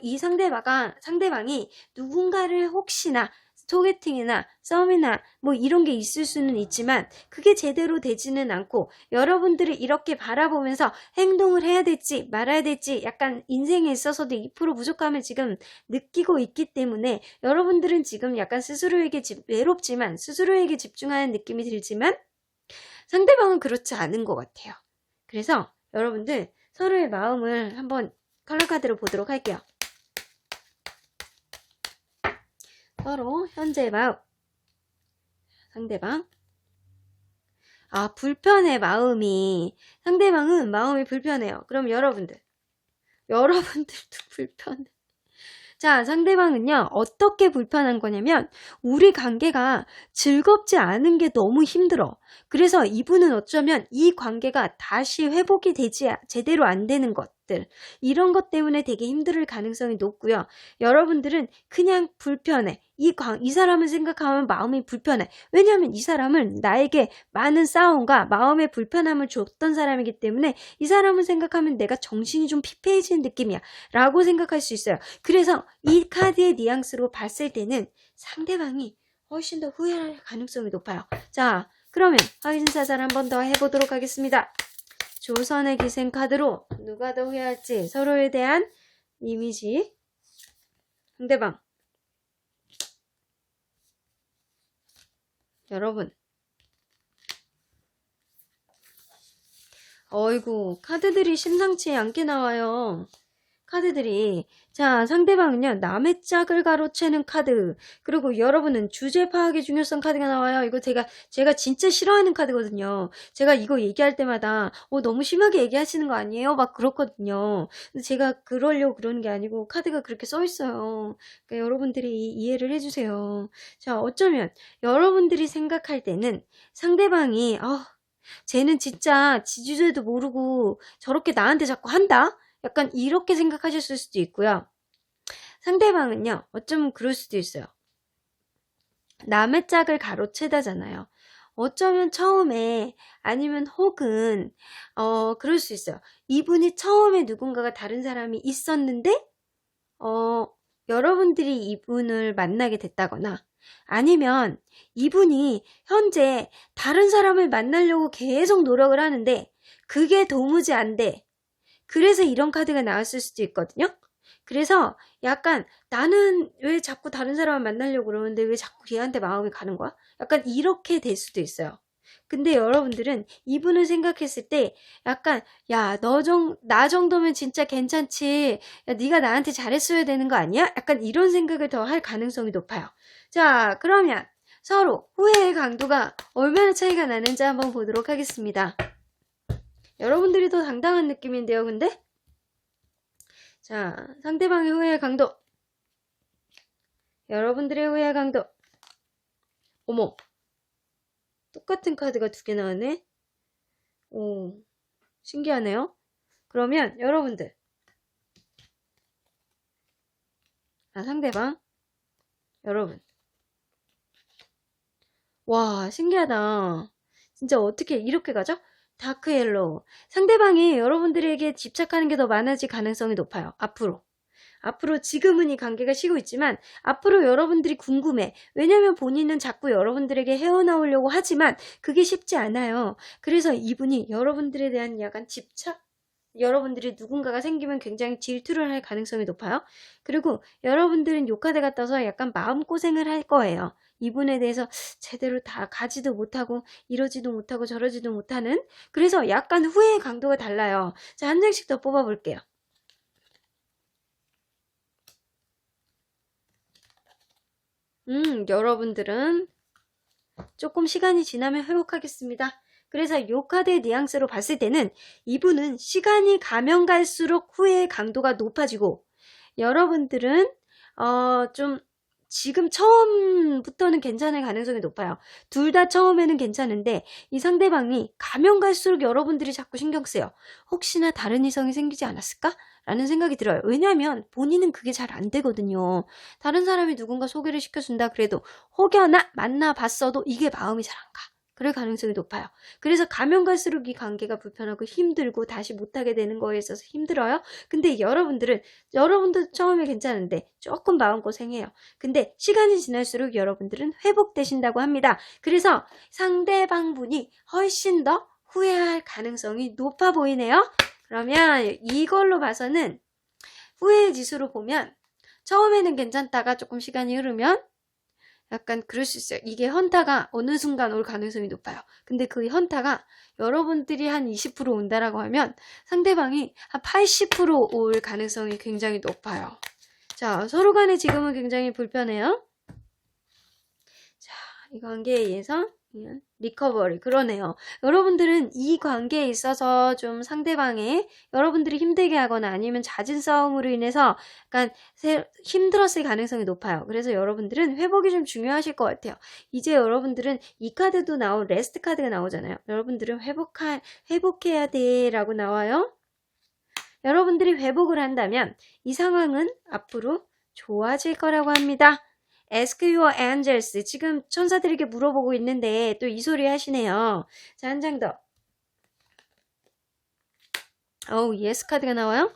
이 상대방이 누군가를 혹시나 소개팅이나 썸이나 뭐 이런 게 있을 수는 있지만 그게 제대로 되지는 않고 여러분들을 이렇게 바라보면서 행동을 해야 될지 말아야 될지 약간 인생에 있어서도 2% 부족함을 지금 느끼고 있기 때문에 여러분들은 지금 약간 스스로에게 외롭지만 스스로에게 집중하는 느낌이 들지만 상대방은 그렇지 않은 것 같아요. 그래서 여러분들 서로의 마음을 한번 컬러 카드로 보도록 할게요. 서로 현재의 마음. 상대방. 불편해 마음이. 상대방은 마음이 불편해요. 그럼 여러분들도 불편해. 자, 상대방은요, 어떻게 불편한 거냐면, 우리 관계가 즐겁지 않은 게 너무 힘들어. 그래서 이분은 어쩌면 이 관계가 다시 회복이 되지, 제대로 안 되는 것들, 이런 것 때문에 되게 힘들 가능성이 높고요. 여러분들은 그냥 불편해. 이 사람을 생각하면 마음이 불편해. 왜냐하면 이 사람은 나에게 많은 싸움과 마음의 불편함을 줬던 사람이기 때문에 이 사람을 생각하면 내가 정신이 좀 피폐해지는 느낌이야 라고 생각할 수 있어요. 그래서 이 카드의 뉘앙스로 봤을 때는 상대방이 훨씬 더 후회할 가능성이 높아요. 자, 그러면 확인 사살 한 번 더 해보도록 하겠습니다. 조선의 기생 카드로 누가 더 후회할지 서로에 대한 이미지. 상대방. 여러분. 어이구, 카드들이 심상치 않게 나와요. 카드들이. 자, 상대방은요, 남의 짝을 가로채는 카드. 그리고 여러분은 주제 파악의 중요성 카드가 나와요. 이거 제가 진짜 싫어하는 카드거든요. 제가 이거 얘기할 때마다, 너무 심하게 얘기하시는 거 아니에요? 막 그렇거든요. 근데 제가 그러려고 그러는 게 아니고, 카드가 그렇게 써 있어요. 그러니까 여러분들이 이해를 해주세요. 자, 어쩌면 여러분들이 생각할 때는 상대방이, 쟤는 진짜 지주제도 모르고 저렇게 나한테 자꾸 한다? 약간 이렇게 생각하셨을 수도 있고요. 상대방은요, 어쩌면 그럴 수도 있어요. 남의 짝을 가로채다잖아요. 어쩌면 처음에 아니면 혹은 그럴 수 있어요. 이분이 처음에 누군가가 다른 사람이 있었는데 여러분들이 이분을 만나게 됐다거나 아니면 이분이 현재 다른 사람을 만나려고 계속 노력을 하는데 그게 도무지 안 돼. 그래서 이런 카드가 나왔을 수도 있거든요. 그래서 약간 나는 왜 자꾸 다른 사람을 만나려고 그러는데 왜 자꾸 걔한테 마음이 가는 거야? 약간 이렇게 될 수도 있어요. 근데 여러분들은 이분을 생각했을 때 약간 야, 나 정도면 진짜 괜찮지. 야, 네가 나한테 잘했어야 되는 거 아니야? 약간 이런 생각을 더 할 가능성이 높아요. 자, 그러면 서로 후회의 강도가 얼마나 차이가 나는지 한번 보도록 하겠습니다. 여러분들이 더 당당한 느낌인데요, 근데? 자, 상대방의 후회의 강도. 여러분들의 후회의 강도. 어머. 똑같은 카드가 2개 나왔네? 오, 신기하네요. 그러면 여러분들. 상대방. 여러분. 와, 신기하다. 진짜 어떻게 이렇게 가죠? 다크 옐로우. 상대방이 여러분들에게 집착하는 게 더 많아질 가능성이 높아요. 앞으로 지금은 이 관계가 쉬고 있지만 앞으로 여러분들이 궁금해. 왜냐면 본인은 자꾸 여러분들에게 헤어나오려고 하지만 그게 쉽지 않아요. 그래서 이분이 여러분들에 대한 약간 집착? 여러분들이 누군가가 생기면 굉장히 질투를 할 가능성이 높아요. 그리고 여러분들은 요 카드가 떠서 약간 마음고생을 할 거예요. 이분에 대해서 제대로 다 가지도 못하고 이러지도 못하고 저러지도 못하는. 그래서 약간 후회의 강도가 달라요. 자, 한 장씩 더 뽑아볼게요. 여러분들은 조금 시간이 지나면 회복하겠습니다. 그래서 이 카드의 뉘앙스로 봤을 때는 이분은 시간이 가면 갈수록 후회의 강도가 높아지고 여러분들은 좀 지금 처음부터는 괜찮을 가능성이 높아요. 둘 다 처음에는 괜찮은데 이 상대방이 가면 갈수록 여러분들이 자꾸 신경 쓰여. 혹시나 다른 이성이 생기지 않았을까? 라는 생각이 들어요. 왜냐하면 본인은 그게 잘 안 되거든요. 다른 사람이 누군가 소개를 시켜준다 그래도 혹여나 만나봤어도 이게 마음이 잘 안 가. 그럴 가능성이 높아요. 그래서 가면 갈수록 이 관계가 불편하고 힘들고 다시 못하게 되는 거에 있어서 힘들어요. 근데 여러분도 처음에 괜찮은데 조금 마음고생해요. 근데 시간이 지날수록 여러분들은 회복되신다고 합니다. 그래서 상대방분이 훨씬 더 후회할 가능성이 높아 보이네요. 그러면 이걸로 봐서는 후회의 지수로 보면 처음에는 괜찮다가 조금 시간이 흐르면 약간 그럴 수 있어요. 이게 현타가 어느 순간 올 가능성이 높아요. 근데 그 현타가 여러분들이 한 20% 온다라고 하면 상대방이 한 80% 올 가능성이 굉장히 높아요. 자, 서로 간에 지금은 굉장히 불편해요. 자, 이 관계에 의해서 리커버리 그러네요. 여러분들은 이 관계에 있어서 좀 상대방의 여러분들이 힘들게 하거나 아니면 잦은 싸움으로 인해서 약간 힘들었을 가능성이 높아요. 그래서 여러분들은 회복이 좀 중요하실 것 같아요. 이제 여러분들은 이 카드도 나온 레스트 카드가 나오잖아요. 여러분들은 회복해야 돼 라고 나와요. 여러분들이 회복을 한다면 이 상황은 앞으로 좋아질 거라고 합니다. Ask your angels. 지금 천사들에게 물어보고 있는데 또 이 소리 하시네요. 자, 한 장 더. yes 카드가 나와요.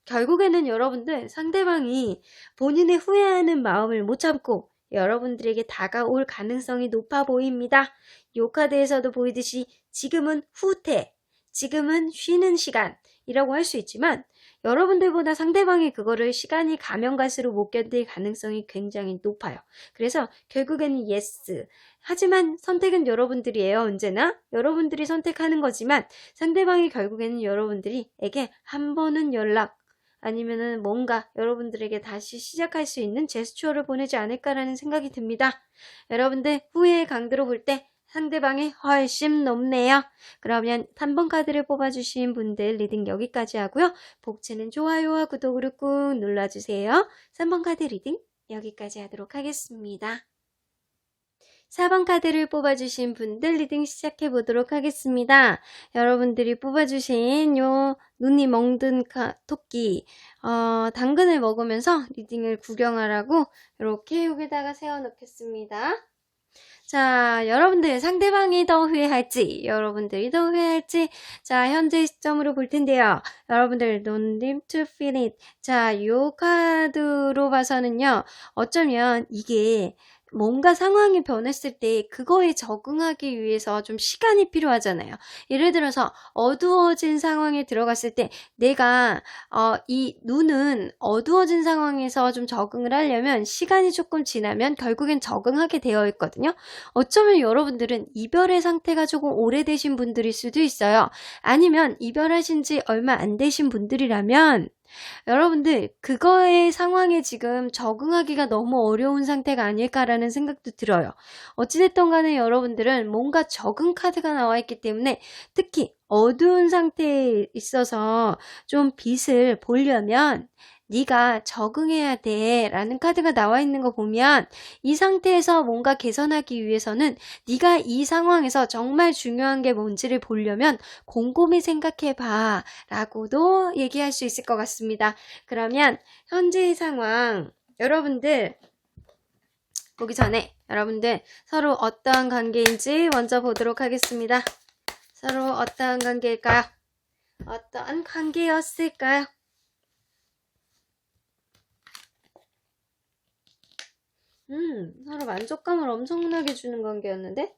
결국에는 여러분들 상대방이 본인의 후회하는 마음을 못 참고 여러분들에게 다가올 가능성이 높아 보입니다. 이 카드에서도 보이듯이 지금은 후퇴, 지금은 쉬는 시간이라고 할 수 있지만 여러분들보다 상대방이 그거를 시간이 가면 갈수록 못 견딜 가능성이 굉장히 높아요. 그래서 결국에는 yes. 하지만 선택은 여러분들이에요. 언제나 여러분들이 선택하는 거지만 상대방이 결국에는 여러분들에게 한 번은 연락 아니면은 뭔가 여러분들에게 다시 시작할 수 있는 제스처를 보내지 않을까라는 생각이 듭니다. 여러분들 후회의 강도로 볼 때 상대방이 훨씬 높네요. 그러면 3번 카드를 뽑아주신 분들 리딩 여기까지 하고요. 복채는 좋아요와 구독을 꾹 눌러주세요. 3번 카드 리딩 여기까지 하도록 하겠습니다. 4번 카드를 뽑아주신 분들 리딩 시작해보도록 하겠습니다. 여러분들이 뽑아주신 요 눈이 멍든 토끼 당근을 먹으면서 리딩을 구경하라고 이렇게 여기다가 세워놓겠습니다. 자, 여러분들 상대방이 더 후회할지 여러분들이 더 후회할지 자, 현재 시점으로 볼 텐데요. 여러분들 don't need to feel it. 자, 요 카드로 봐서는요. 어쩌면 이게 뭔가 상황이 변했을 때 그거에 적응하기 위해서 좀 시간이 필요하잖아요. 예를 들어서 어두워진 상황에 들어갔을 때 내가 이 눈은 어두워진 상황에서 좀 적응을 하려면 시간이 조금 지나면 결국엔 적응하게 되어 있거든요. 어쩌면 여러분들은 이별의 상태가 조금 오래되신 분들일 수도 있어요. 아니면 이별하신 지 얼마 안 되신 분들이라면 여러분들 그거의 상황에 지금 적응하기가 너무 어려운 상태가 아닐까라는 생각도 들어요. 어찌됐든 간에 여러분들은 뭔가 적응 카드가 나와 있기 때문에 특히 어두운 상태에 있어서 좀 빛을 보려면 네가 적응해야 돼 라는 카드가 나와 있는 거 보면 이 상태에서 뭔가 개선하기 위해서는 네가 이 상황에서 정말 중요한 게 뭔지를 보려면 곰곰이 생각해봐 라고도 얘기할 수 있을 것 같습니다. 그러면 현재의 상황 여러분들 보기 전에 여러분들 서로 어떠한 관계인지 먼저 보도록 하겠습니다. 서로 어떠한 관계일까요? 어떠한 관계였을까요? 서로 만족감을 엄청나게 주는 관계였는데?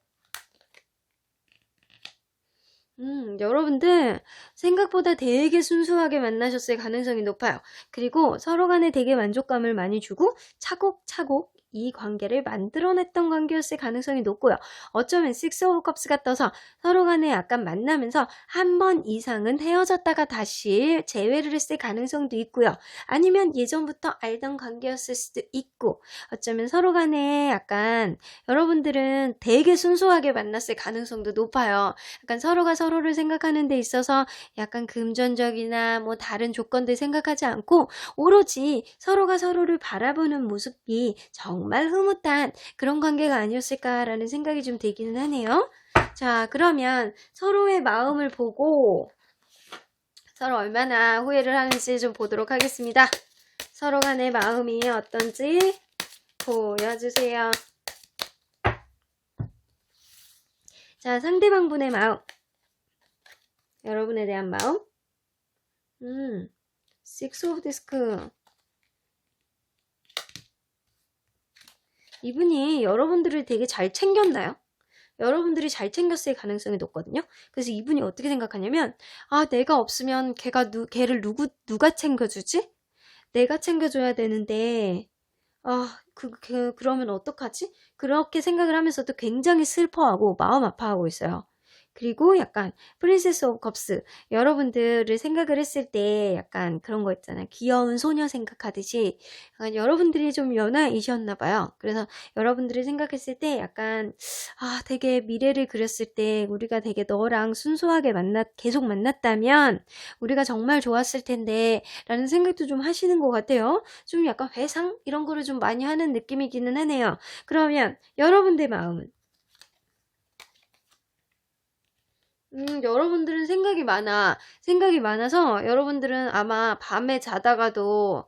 여러분들 생각보다 되게 순수하게 만나셨을 가능성이 높아요. 그리고 서로 간에 되게 만족감을 많이 주고 차곡차곡 이 관계를 만들어냈던 관계였을 가능성이 높고요. 어쩌면 6 오브 컵스가 떠서 서로 간에 약간 만나면서 한 번 이상은 헤어졌다가 다시 재회를 했을 가능성도 있고요. 아니면 예전부터 알던 관계였을 수도 있고 어쩌면 서로 간에 약간 여러분들은 되게 순수하게 만났을 가능성도 높아요. 약간 서로가 서로를 생각하는 데 있어서 약간 금전적이나 뭐 다른 조건들 생각하지 않고 오로지 서로가 서로를 바라보는 모습이 정말 정말 흐뭇한 그런 관계가 아니었을까라는 생각이 좀 들기는 하네요. 자, 그러면 서로의 마음을 보고 서로 얼마나 후회를 하는지 좀 보도록 하겠습니다. 서로 간의 마음이 어떤지 보여주세요. 자, 상대방분의 마음. 여러분에 대한 마음. Six of Disc. 이분이 여러분들을 되게 잘 챙겼나요? 여러분들이 잘 챙겼을 가능성이 높거든요. 그래서 이분이 어떻게 생각하냐면, 아, 내가 없으면 걔를 누가 챙겨주지? 내가 챙겨줘야 되는데, 아, 그러면 어떡하지? 그렇게 생각을 하면서도 굉장히 슬퍼하고 마음 아파하고 있어요. 그리고 약간 프린세스 오브 컵스, 여러분들을 생각을 했을 때 약간 그런 거 있잖아요. 귀여운 소녀 생각하듯이 약간 여러분들이 좀 연하이셨나 봐요. 그래서 여러분들을 생각했을 때 약간 되게 미래를 그렸을 때 우리가 되게 너랑 순수하게 계속 만났다면 우리가 정말 좋았을 텐데 라는 생각도 좀 하시는 것 같아요. 좀 약간 회상 이런 거를 좀 많이 하는 느낌이기는 하네요. 그러면 여러분들 마음은? 여러분들은 생각이 많아서 여러분들은 아마 밤에 자다가도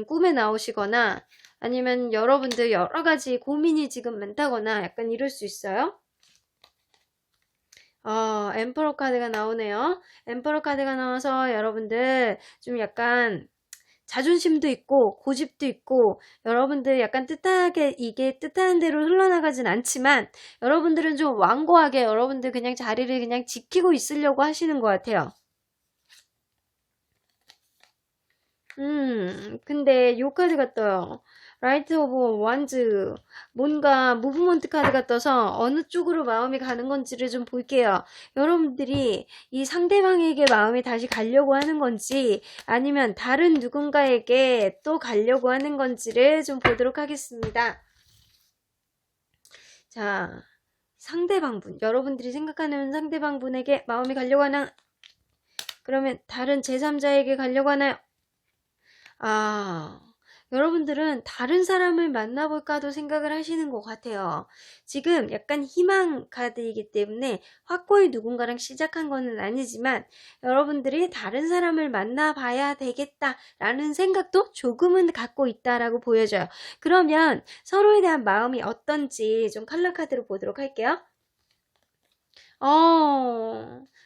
꿈에 나오시거나 아니면 여러분들 여러 가지 고민이 지금 많다거나 약간 이럴 수 있어요. 엠퍼러 카드가 나오네요. 엠퍼러 카드가 나와서 여러분들 좀 약간 자존심도 있고 고집도 있고 여러분들 약간 이게 뜻하는 대로 흘러나가진 않지만 여러분들은 좀 완고하게 여러분들 그냥 자리를 그냥 지키고 있으려고 하시는 것 같아요. 근데 요 카드가 떠요. 라이트 오브 완즈. 뭔가 무브먼트 카드가 떠서 어느 쪽으로 마음이 가는 건지를 좀 볼게요. 여러분들이 이 상대방에게 마음이 다시 가려고 하는 건지 아니면 다른 누군가에게 또 가려고 하는 건지를 좀 보도록 하겠습니다. 자, 상대방분. 여러분들이 생각하는 상대방분에게 마음이 가려고 하나? 그러면 다른 제3자에게 가려고 하나요? 여러분들은 다른 사람을 만나볼까도 생각을 하시는 것 같아요. 지금 약간 희망 카드이기 때문에 확고히 누군가랑 시작한 거는 아니지만 여러분들이 다른 사람을 만나봐야 되겠다라는 생각도 조금은 갖고 있다라고 보여져요. 그러면 서로에 대한 마음이 어떤지 좀 컬러 카드로 보도록 할게요.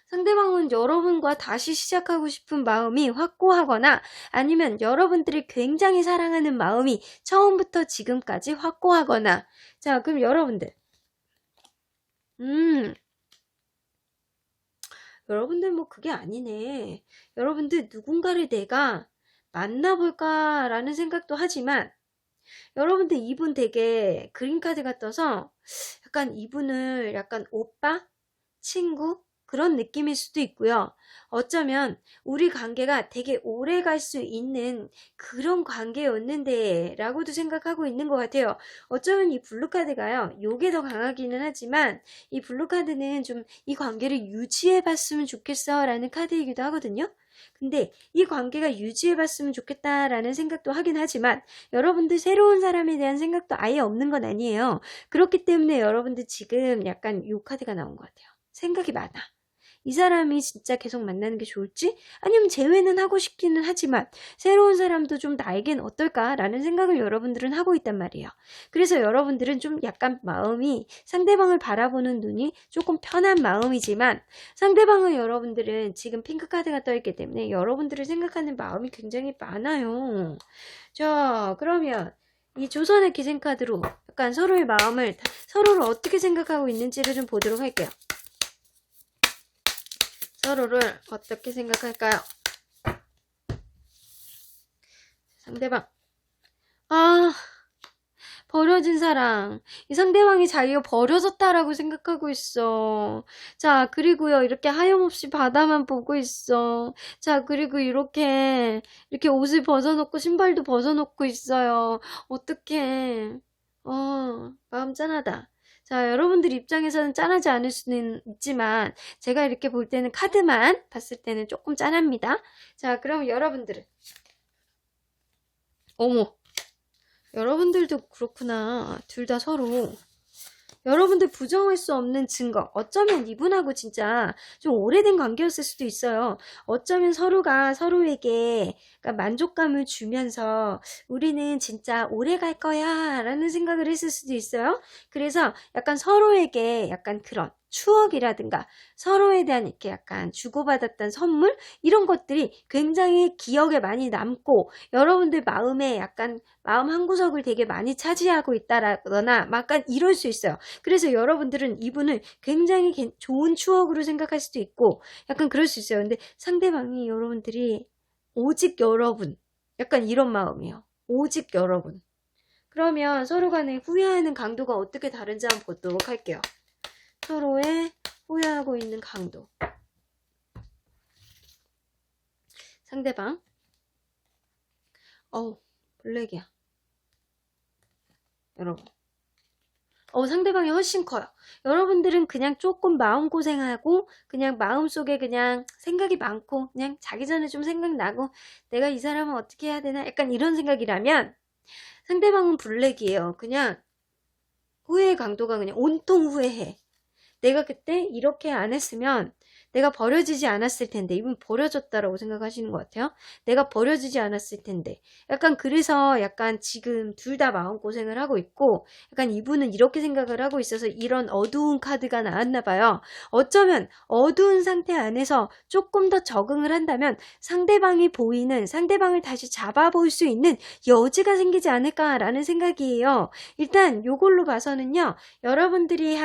상대방은 여러분과 다시 시작하고 싶은 마음이 확고하거나 아니면 여러분들이 굉장히 사랑하는 마음이 처음부터 지금까지 확고하거나. 자, 그럼 여러분들. 여러분들 뭐 그게 아니네. 여러분들 누군가를 내가 만나볼까라는 생각도 하지만 여러분들 이분 되게 그린카드가 떠서 약간 이분을 약간 오빠? 친구? 그런 느낌일 수도 있고요. 어쩌면 우리 관계가 되게 오래 갈 수 있는 그런 관계였는데 라고도 생각하고 있는 것 같아요. 어쩌면 이 블루카드가요. 요게 더 강하기는 하지만 이 블루카드는 좀 이 관계를 유지해봤으면 좋겠어 라는 카드이기도 하거든요. 근데 이 관계가 유지해봤으면 좋겠다라는 생각도 하긴 하지만 여러분들 새로운 사람에 대한 생각도 아예 없는 건 아니에요. 그렇기 때문에 여러분들 지금 약간 요 카드가 나온 것 같아요. 생각이 많아. 이 사람이 진짜 계속 만나는 게 좋을지 아니면 재회는 하고 싶기는 하지만 새로운 사람도 좀 나에겐 어떨까라는 생각을 여러분들은 하고 있단 말이에요. 그래서 여러분들은 좀 약간 마음이 상대방을 바라보는 눈이 조금 편한 마음이지만 상대방은 여러분들은 지금 핑크카드가 떠있기 때문에 여러분들을 생각하는 마음이 굉장히 많아요. 자, 그러면 이 조선의 기생카드로 약간 서로의 마음을 서로를 어떻게 생각하고 있는지를 좀 보도록 할게요. 서로를 어떻게 생각할까요? 상대방. 버려진 사랑. 이 상대방이 자기가 버려졌다라고 생각하고 있어. 자, 그리고요, 이렇게 하염없이 바다만 보고 있어. 자, 그리고 이렇게 옷을 벗어놓고 신발도 벗어놓고 있어요. 어떡해. 마음 짠하다. 자, 여러분들 입장에서는 짠하지 않을 수는 있지만 제가 이렇게 볼 때는 카드만 봤을 때는 조금 짠합니다. 자, 그럼 여러분들은 어머, 여러분들도 그렇구나. 둘 다 서로. 여러분들 부정할 수 없는 증거. 어쩌면 이분하고 진짜 좀 오래된 관계였을 수도 있어요. 어쩌면 서로가 서로에게 그러니까 만족감을 주면서 우리는 진짜 오래 갈 거야 라는 생각을 했을 수도 있어요. 그래서 약간 서로에게 약간 그런 추억이라든가 서로에 대한 이렇게 약간 주고받았던 선물 이런 것들이 굉장히 기억에 많이 남고 여러분들 마음에 약간 마음 한구석을 되게 많이 차지하고 있다거나 약간 이럴 수 있어요. 그래서 여러분들은 이분을 굉장히 좋은 추억으로 생각할 수도 있고 약간 그럴 수 있어요. 근데 상대방이 여러분들이 오직 여러분 약간 이런 마음이에요. 오직 여러분. 그러면 서로 간에 후회하는 강도가 어떻게 다른지 한번 보도록 할게요. 서로의 후회하고 있는 강도. 상대방. 블랙이야. 여러분. 상대방이 훨씬 커요. 여러분들은 그냥 조금 마음고생하고 그냥 마음속에 그냥 생각이 많고 그냥 자기 전에 좀 생각나고 내가 이 사람은 어떻게 해야 되나 약간 이런 생각이라면 상대방은 블랙이에요. 그냥 후회의 강도가 그냥 온통 후회해. 내가 그때 이렇게 안 했으면 내가 버려지지 않았을 텐데 이분 버려졌다라고 생각하시는 것 같아요. 내가 버려지지 않았을 텐데 약간 그래서 약간 지금 둘 다 마음고생을 하고 있고 약간 이분은 이렇게 생각을 하고 있어서 이런 어두운 카드가 나왔나 봐요. 어쩌면 어두운 상태 안에서 조금 더 적응을 한다면 상대방이 보이는 상대방을 다시 잡아볼 수 있는 여지가 생기지 않을까라는 생각이에요. 일단 요걸로 봐서는요. 여러분들이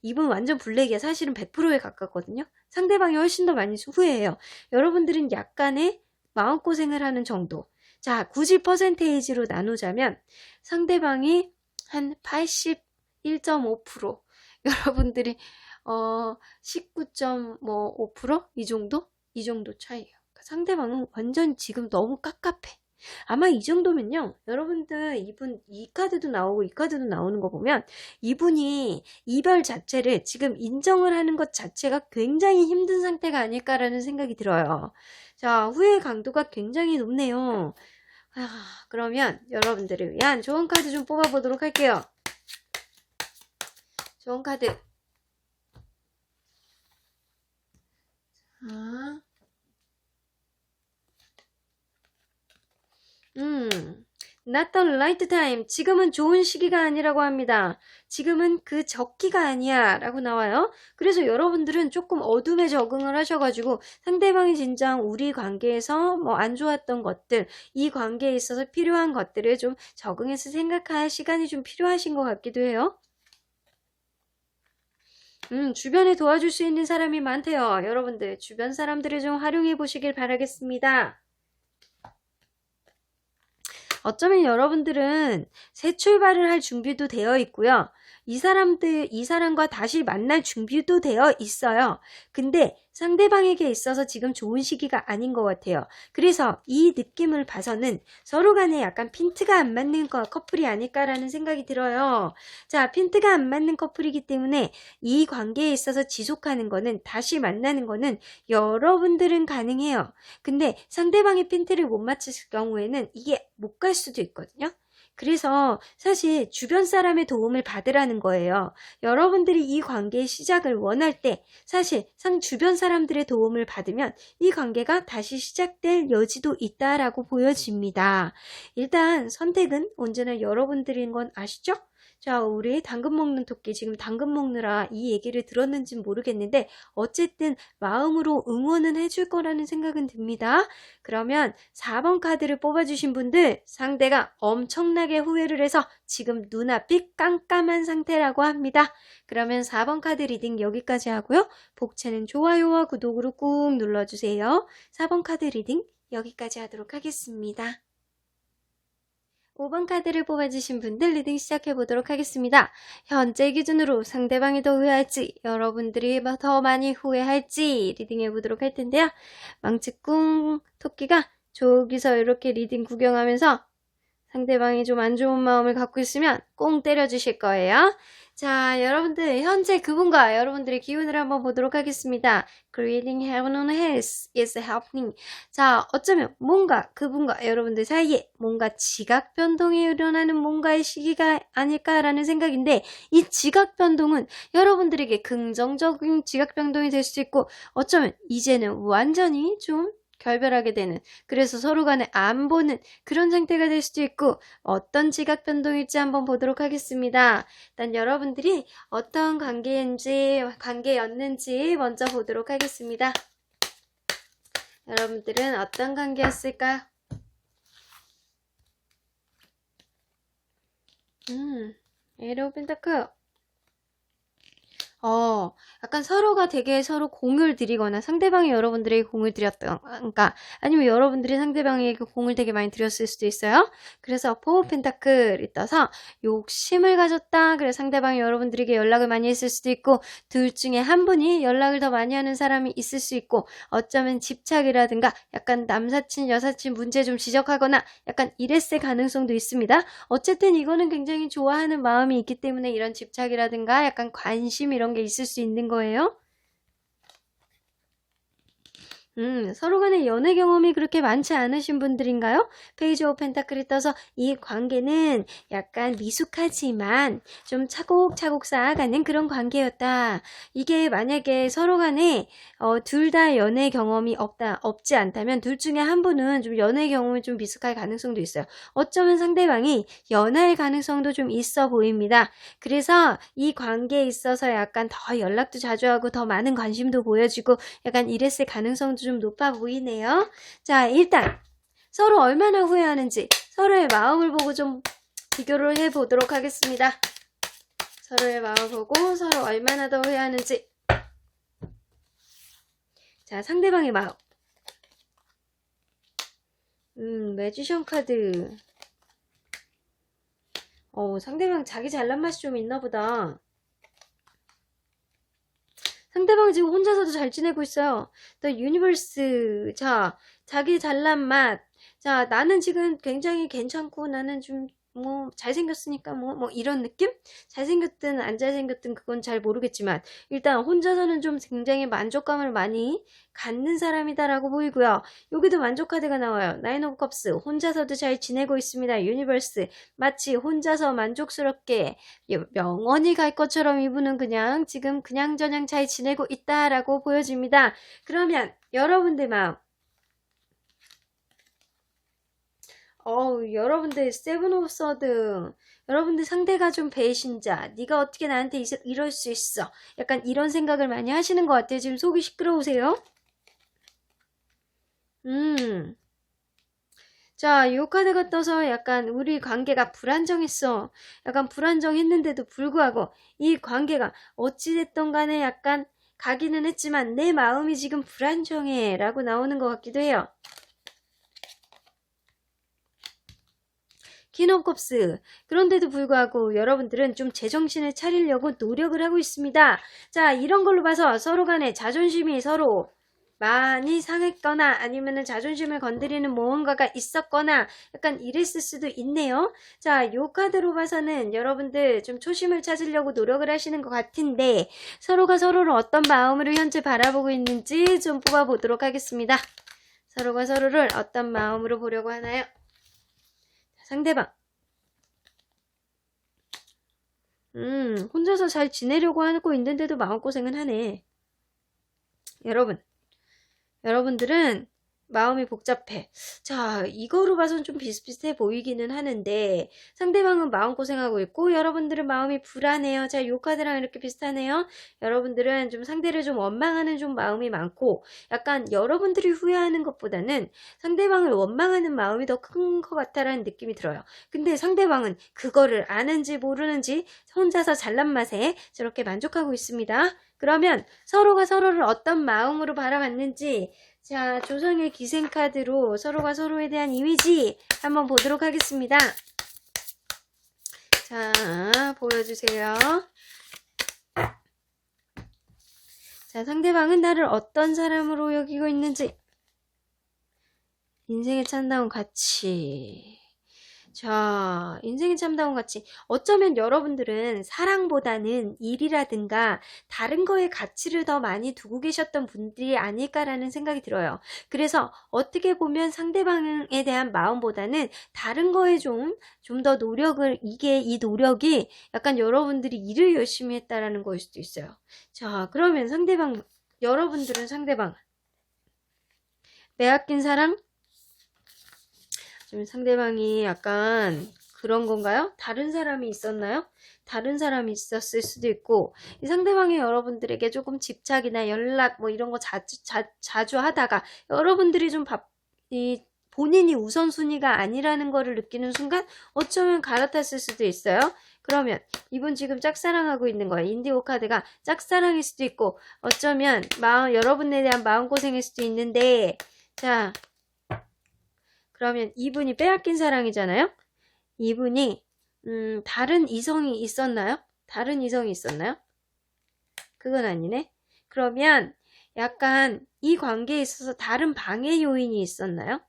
이분 완전 블랙이야. 사실은 100%에 가깝거든요. 상대방이 훨씬 더 많이 후회해요. 여러분들은 약간의 마음고생을 하는 정도. 자, 굳이 퍼센테이지로 나누자면 상대방이 한 81.5%, 여러분들이 19.5%? 이 정도? 이 정도 차이예요. 그러니까 상대방은 완전 지금 너무 깝깝해. 아마 이 정도면요. 여러분들 이분 이 카드도 나오고 이 카드도 나오는 거 보면 이분이 이별 자체를 지금 인정을 하는 것 자체가 굉장히 힘든 상태가 아닐까라는 생각이 들어요. 자, 후회 강도가 굉장히 높네요. 그러면 여러분들을 위한 좋은 카드 좀 뽑아보도록 할게요. 좋은 카드. 자. Not the right time. 지금은 좋은 시기가 아니라고 합니다. 지금은 그 적기가 아니야 라고 나와요. 그래서 여러분들은 조금 어둠에 적응을 하셔가지고 상대방이 진짜 우리 관계에서 안 좋았던 것들, 이 관계에 있어서 필요한 것들을 좀 적응해서 생각할 시간이 좀 필요하신 것 같기도 해요. 주변에 도와줄 수 있는 사람이 많대요. 여러분들 주변 사람들을 좀 활용해 보시길 바라겠습니다. 어쩌면 여러분들은 새 출발을 할 준비도 되어 있고요. 이 사람과 다시 만날 준비도 되어 있어요. 근데 상대방에게 있어서 지금 좋은 시기가 아닌 것 같아요. 그래서 이 느낌을 봐서는 서로 간에 약간 핀트가 안 맞는 커플이 아닐까라는 생각이 들어요. 자, 핀트가 안 맞는 커플이기 때문에 이 관계에 있어서 지속하는 거는 다시 만나는 거는 여러분들은 가능해요. 근데 상대방이 핀트를 못 맞출 경우에는 이게 못 갈 수도 있거든요. 그래서 사실 주변 사람의 도움을 받으라는 거예요. 여러분들이 이 관계의 시작을 원할 때 사실 주변 사람들의 도움을 받으면 이 관계가 다시 시작될 여지도 있다라고 보여집니다. 일단 선택은 언제나 여러분들인 건 아시죠? 자, 우리 당근 먹는 토끼 지금 당근 먹느라 이 얘기를 들었는지는 모르겠는데 어쨌든 마음으로 응원은 해줄 거라는 생각은 듭니다. 그러면 4번 카드를 뽑아주신 분들 상대가 엄청나게 후회를 해서 지금 눈앞이 깜깜한 상태라고 합니다. 그러면 4번 카드 리딩 여기까지 하고요. 복채는 좋아요와 구독으로 꾹 눌러주세요. 4번 카드 리딩 여기까지 하도록 하겠습니다. 5번 카드를 뽑아주신 분들 리딩 시작해보도록 하겠습니다. 현재 기준으로 상대방이 더 후회할지 여러분들이 더 많이 후회할지 리딩해보도록 할 텐데요. 망치꿍 토끼가 저기서 이렇게 리딩 구경하면서 상대방이 좀 안 좋은 마음을 갖고 있으면 꽁 때려주실 거예요. 자, 여러분들 현재 그분과 여러분들의 기운을 한번 보도록 하겠습니다. Creating heaven on earth is happening. 자, 어쩌면 뭔가 그분과 여러분들 사이에 뭔가 지각 변동이 일어나는 뭔가의 시기가 아닐까라는 생각인데, 이 지각 변동은 여러분들에게 긍정적인 지각 변동이 될 수도 있고, 어쩌면 이제는 완전히 좀 결별하게 되는, 그래서 서로 간에 안 보는 그런 상태가 될 수도 있고, 어떤 지각 변동일지 한번 보도록 하겠습니다. 일단 여러분들이 어떤 관계였는지 먼저 보도록 하겠습니다. 여러분들은 어떤 관계였을까요? 에이트 오브 펜타클. 약간 서로가 되게 서로 공을 들이거나 상대방이 여러분들에게 공을 들였던, 그러니까 아니면 여러분들이 상대방에게 공을 되게 많이 들였을 수도 있어요. 그래서 포 오브 펜타클이 떠서 욕심을 가졌다. 그래서 상대방이 여러분들에게 연락을 많이 했을 수도 있고, 둘 중에 한 분이 연락을 더 많이 하는 사람이 있을 수 있고, 어쩌면 집착이라든가 약간 남사친 여사친 문제 좀 지적하거나 약간 이랬을 가능성도 있습니다. 어쨌든 이거는 굉장히 좋아하는 마음이 있기 때문에 이런 집착이라든가 약간 관심 이런 게 있을 수 있는 거예요. 서로 간의 연애 경험이 그렇게 많지 않으신 분들인가요? 페이지 오브 펜타클이 떠서 이 관계는 약간 미숙하지만 좀 차곡차곡 쌓아가는 그런 관계였다. 이게 만약에 서로 간에 둘 다 연애 경험이 없지 않다면 둘 중에 한 분은 좀 연애 경험이 좀 미숙할 가능성도 있어요. 어쩌면 상대방이 연애할 가능성도 좀 있어 보입니다. 그래서 이 관계에 있어서 약간 더 연락도 자주 하고 더 많은 관심도 보여주고 약간 이랬을 가능성도 좀 높아 보이네요. 자, 일단 서로 얼마나 후회하는지 서로의 마음을 보고 좀 비교를 해보도록 하겠습니다. 서로의 마음을 보고 서로 얼마나 더 후회하는지. 자, 상대방의 마음. 매지션 카드. 상대방 자기 잘난 맛이 좀 있나 보다. 상대방은 지금 혼자서도 잘 지내고 있어요. The Universe. 자, 자기 잘난 맛. 자, 나는 지금 굉장히 괜찮고 나는 좀 잘생겼으니까 이런 느낌? 잘생겼든 안 잘생겼든 그건 잘 모르겠지만 일단 혼자서는 좀 굉장히 만족감을 많이 갖는 사람이다라고 보이고요. 여기도 만족 카드가 나와요. 나인 오브 컵스. 혼자서도 잘 지내고 있습니다. 유니버스. 마치 혼자서 만족스럽게 명언이 갈 것처럼 이분은 그냥 지금 그냥저냥 잘 지내고 있다라고 보여집니다. 그러면 여러분들 마음. 여러분들 세븐 오브 서드. 여러분들 상대가 좀 배신자. 네가 어떻게 나한테 이럴 수 있어. 약간 이런 생각을 많이 하시는 것 같아요. 지금 속이 시끄러우세요? 자, 이 카드가 떠서 약간 우리 관계가 불안정했어. 약간 불안정했는데도 불구하고 이 관계가 어찌됐던 간에 약간 가기는 했지만 내 마음이 지금 불안정해 라고 나오는 것 같기도 해요. 퀸 오브 컵스. 그런데도 불구하고 여러분들은 좀 제정신을 차리려고 노력을 하고 있습니다. 자, 이런 걸로 봐서 서로 간에 자존심이 서로 많이 상했거나 아니면은 자존심을 건드리는 무언가가 있었거나 약간 이랬을 수도 있네요. 자, 요 카드로 봐서는 여러분들 좀 초심을 찾으려고 노력을 하시는 것 같은데 서로가 서로를 어떤 마음으로 현재 바라보고 있는지 좀 뽑아보도록 하겠습니다. 서로가 서로를 어떤 마음으로 보려고 하나요? 상대방. 혼자서 잘 지내려고 하고 있는데도 마음고생은 하네. 여러분들은 마음이 복잡해. 자, 이거로 봐서는 좀 비슷비슷해 보이기는 하는데 상대방은 마음고생하고 있고 여러분들은 마음이 불안해요. 자, 요 카드랑 이렇게 비슷하네요. 여러분들은 좀 상대를 좀 원망하는 좀 마음이 많고 약간 여러분들이 후회하는 것보다는 상대방을 원망하는 마음이 더 큰 것 같다라는 느낌이 들어요. 근데 상대방은 그거를 아는지 모르는지 혼자서 잘난 맛에 저렇게 만족하고 있습니다. 그러면 서로가 서로를 어떤 마음으로 바라봤는지 자, 조성의 기생카드로 서로가 서로에 대한 이미지 한번 보도록 하겠습니다. 자, 보여주세요. 자, 상대방은 나를 어떤 사람으로 여기고 있는지. 인생의 참다운 가치. 자, 인생의 참다운 가치. 어쩌면 여러분들은 사랑보다는 일이라든가 다른 거에 가치를 더 많이 두고 계셨던 분들이 아닐까라는 생각이 들어요. 그래서 어떻게 보면 상대방에 대한 마음보다는 다른 거에 좀 더 노력을, 이 노력이 약간 여러분들이 일을 열심히 했다라는 거일 수도 있어요. 자, 그러면 여러분들은 상대방, 빼앗긴 사랑? 지금 상대방이 약간 그런 건가요? 다른 사람이 있었나요? 다른 사람이 있었을 수도 있고, 이 상대방이 여러분들에게 조금 집착이나 연락 뭐 이런 거 자주 하다가 여러분들이 좀 본인이 우선순위가 아니라는 거를 느끼는 순간 어쩌면 갈아탔을 수도 있어요. 그러면 이분 지금 짝사랑하고 있는 거예요. 인디고 카드가 짝사랑일 수도 있고, 어쩌면 여러분에 대한 마음고생일 수도 있는데, 자, 그러면 이분이 빼앗긴 사랑이잖아요. 이분이 다른 이성이 있었나요? 다른 이성이 있었나요? 그건 아니네. 그러면 약간 이 관계에 있어서 다른 방해 요인이 있었나요?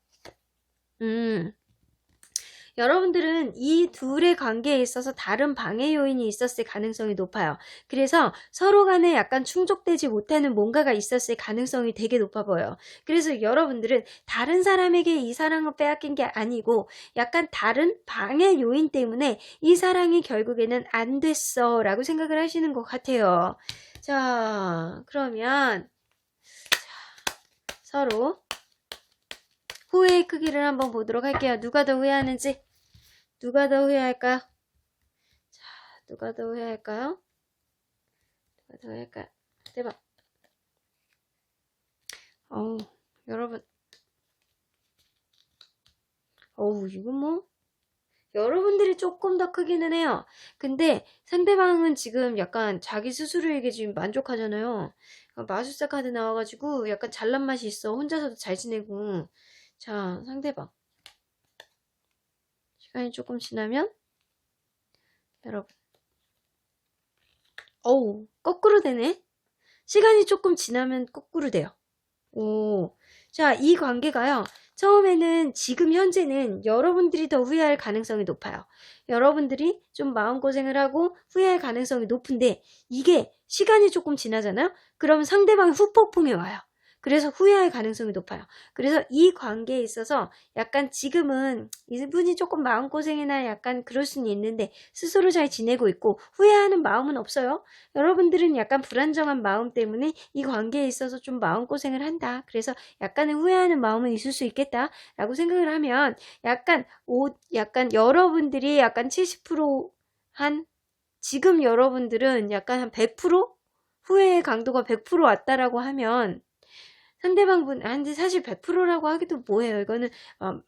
여러분들은 이 둘의 관계에 있어서 다른 방해 요인이 있었을 가능성이 높아요. 그래서 서로 간에 약간 충족되지 못하는 뭔가가 있었을 가능성이 되게 높아 보여요. 그래서 여러분들은 다른 사람에게 이 사랑을 빼앗긴 게 아니고 약간 다른 방해 요인 때문에 이 사랑이 결국에는 안 됐어 라고 생각을 하시는 것 같아요. 자, 그러면 서로 후회의 크기를 한번 보도록 할게요. 누가 더 후회하는지. 누가 더 후회할까요? 자, 누가 더 후회할까요? 누가 더 후회할까요? 대박. 여러분. 이거 뭐? 여러분들이 조금 더 크기는 해요. 근데 상대방은 지금 약간 자기 스스로에게 지금 만족하잖아요. 마술사 카드 나와가지고 약간 잘난 맛이 있어. 혼자서도 잘 지내고. 자, 상대방. 시간이 조금 지나면 여러분. 거꾸로 되네. 시간이 조금 지나면 거꾸로 돼요. 자, 이 관계가요. 처음에는 지금 현재는 여러분들이 더 후회할 가능성이 높아요. 여러분들이 좀 마음고생을 하고 후회할 가능성이 높은데 이게 시간이 조금 지나잖아요. 그러면 상대방이 후폭풍이 와요. 그래서 후회할 가능성이 높아요. 그래서 이 관계에 있어서 약간 지금은 이분이 조금 마음고생이나 약간 그럴 수는 있는데 스스로 잘 지내고 있고 후회하는 마음은 없어요. 여러분들은 약간 불안정한 마음 때문에 이 관계에 있어서 좀 마음고생을 한다. 그래서 약간의 후회하는 마음은 있을 수 있겠다 라고 생각을 하면 약간 여러분들이 약간 70% 지금 여러분들은 약간 한 100% 후회의 강도가 100% 왔다라고 하면 상대방분한테 사실 100%라고 하기도 뭐해요. 이거는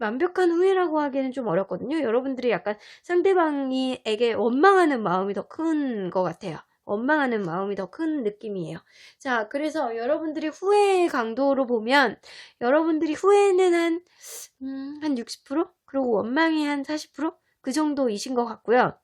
완벽한 후회라고 하기는 좀 어렵거든요. 여러분들이 약간 상대방에게 원망하는 마음이 더 큰 것 같아요. 원망하는 마음이 더 큰 느낌이에요. 자, 그래서 여러분들이 후회의 강도로 보면 여러분들이 후회는 한 60%? 그리고 원망이 한 40%? 그 정도이신 것 같고요.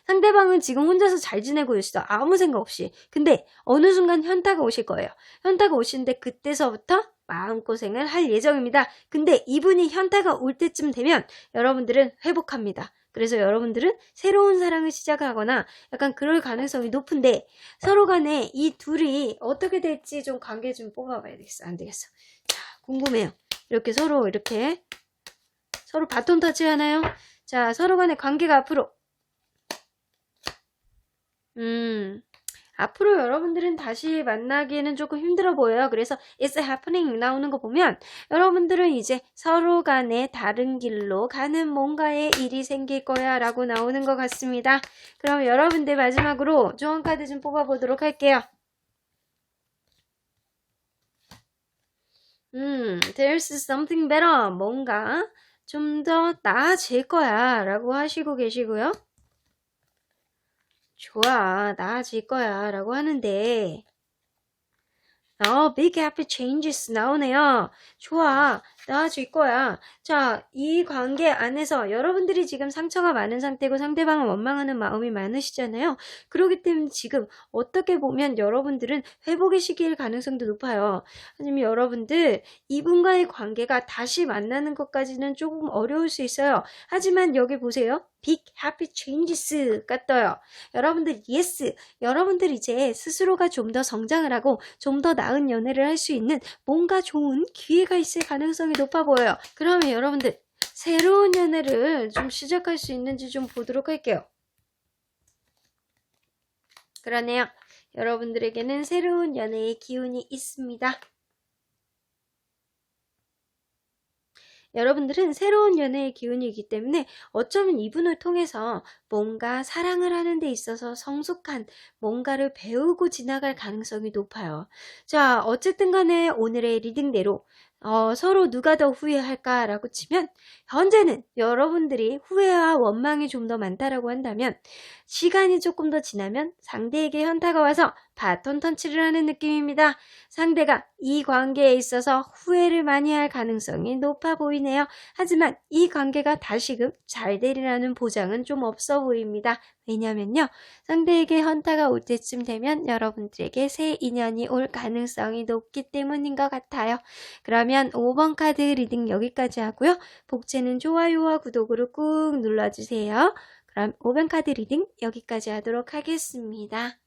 상대방은 지금 혼자서 잘 지내고 있어. 아무 생각 없이. 근데 어느 순간 현타가 오실 거예요. 현타가 오시는데 그때서부터 마음고생을 할 예정입니다. 근데 이분이 현타가 올 때쯤 되면 여러분들은 회복합니다. 그래서 여러분들은 새로운 사랑을 시작하거나 약간 그럴 가능성이 높은데 서로 간에 이 둘이 어떻게 될지 좀 관계 좀 뽑아봐야 되겠어. 안 되겠어. 자, 궁금해요. 이렇게 서로 바톤 터치 하나요? 자, 서로 간의 관계가 앞으로 앞으로 여러분들은 다시 만나기에는 조금 힘들어 보여요. 그래서 It's happening 나오는 거 보면 여러분들은 이제 서로 간에 다른 길로 가는 뭔가의 일이 생길 거야 라고 나오는 것 같습니다. 그럼 여러분들 마지막으로 조언 카드 좀 뽑아보도록 할게요. There's something better. 뭔가 좀 더 나아질 거야 라고 하시고 계시고요. 좋아, 나아질 거야 라고 하는데 big happy changes 나오네요. 좋아. 나아질 거야. 자, 이 관계 안에서 여러분들이 지금 상처가 많은 상태고 상대방을 원망하는 마음이 많으시잖아요. 그렇기 때문에 지금 어떻게 보면 여러분들은 회복의 시기일 가능성도 높아요. 하지만 여러분들 이분과의 관계가 다시 만나는 것까지는 조금 어려울 수 있어요. 하지만 여기 보세요. big happy changes가 떠요. 여러분들 yes. 여러분들 이제 스스로가 좀 더 성장을 하고 좀 더 나은 연애를 할 수 있는 뭔가 좋은 기회가 있을 가능성이 높아 보여요. 그러면 여러분들 새로운 연애를 좀 시작할 수 있는지 좀 보도록 할게요. 그러네요. 여러분들에게는 새로운 연애의 기운이 있습니다. 여러분들은 새로운 연애의 기운이기 때문에 어쩌면 이분을 통해서 뭔가 사랑을 하는 데 있어서 성숙한 뭔가를 배우고 지나갈 가능성이 높아요. 자, 어쨌든 간에 오늘의 리딩대로 서로 누가 더 후회할까라고 치면 현재는 여러분들이 후회와 원망이 좀 더 많다라고 한다면 시간이 조금 더 지나면 상대에게 현타가 와서 바톤 터치를 하는 느낌입니다. 상대가 이 관계에 있어서 후회를 많이 할 가능성이 높아 보이네요. 하지만 이 관계가 다시금 잘 되리라는 보장은 좀 없어 보입니다. 왜냐면요. 상대에게 현타가 올 때쯤 되면 여러분들에게 새 인연이 올 가능성이 높기 때문인 것 같아요. 그러면 5번 카드 리딩 여기까지 하고요. 복채는 좋아요와 구독으로 꾹 눌러주세요. 그럼 5번 카드 리딩 여기까지 하도록 하겠습니다.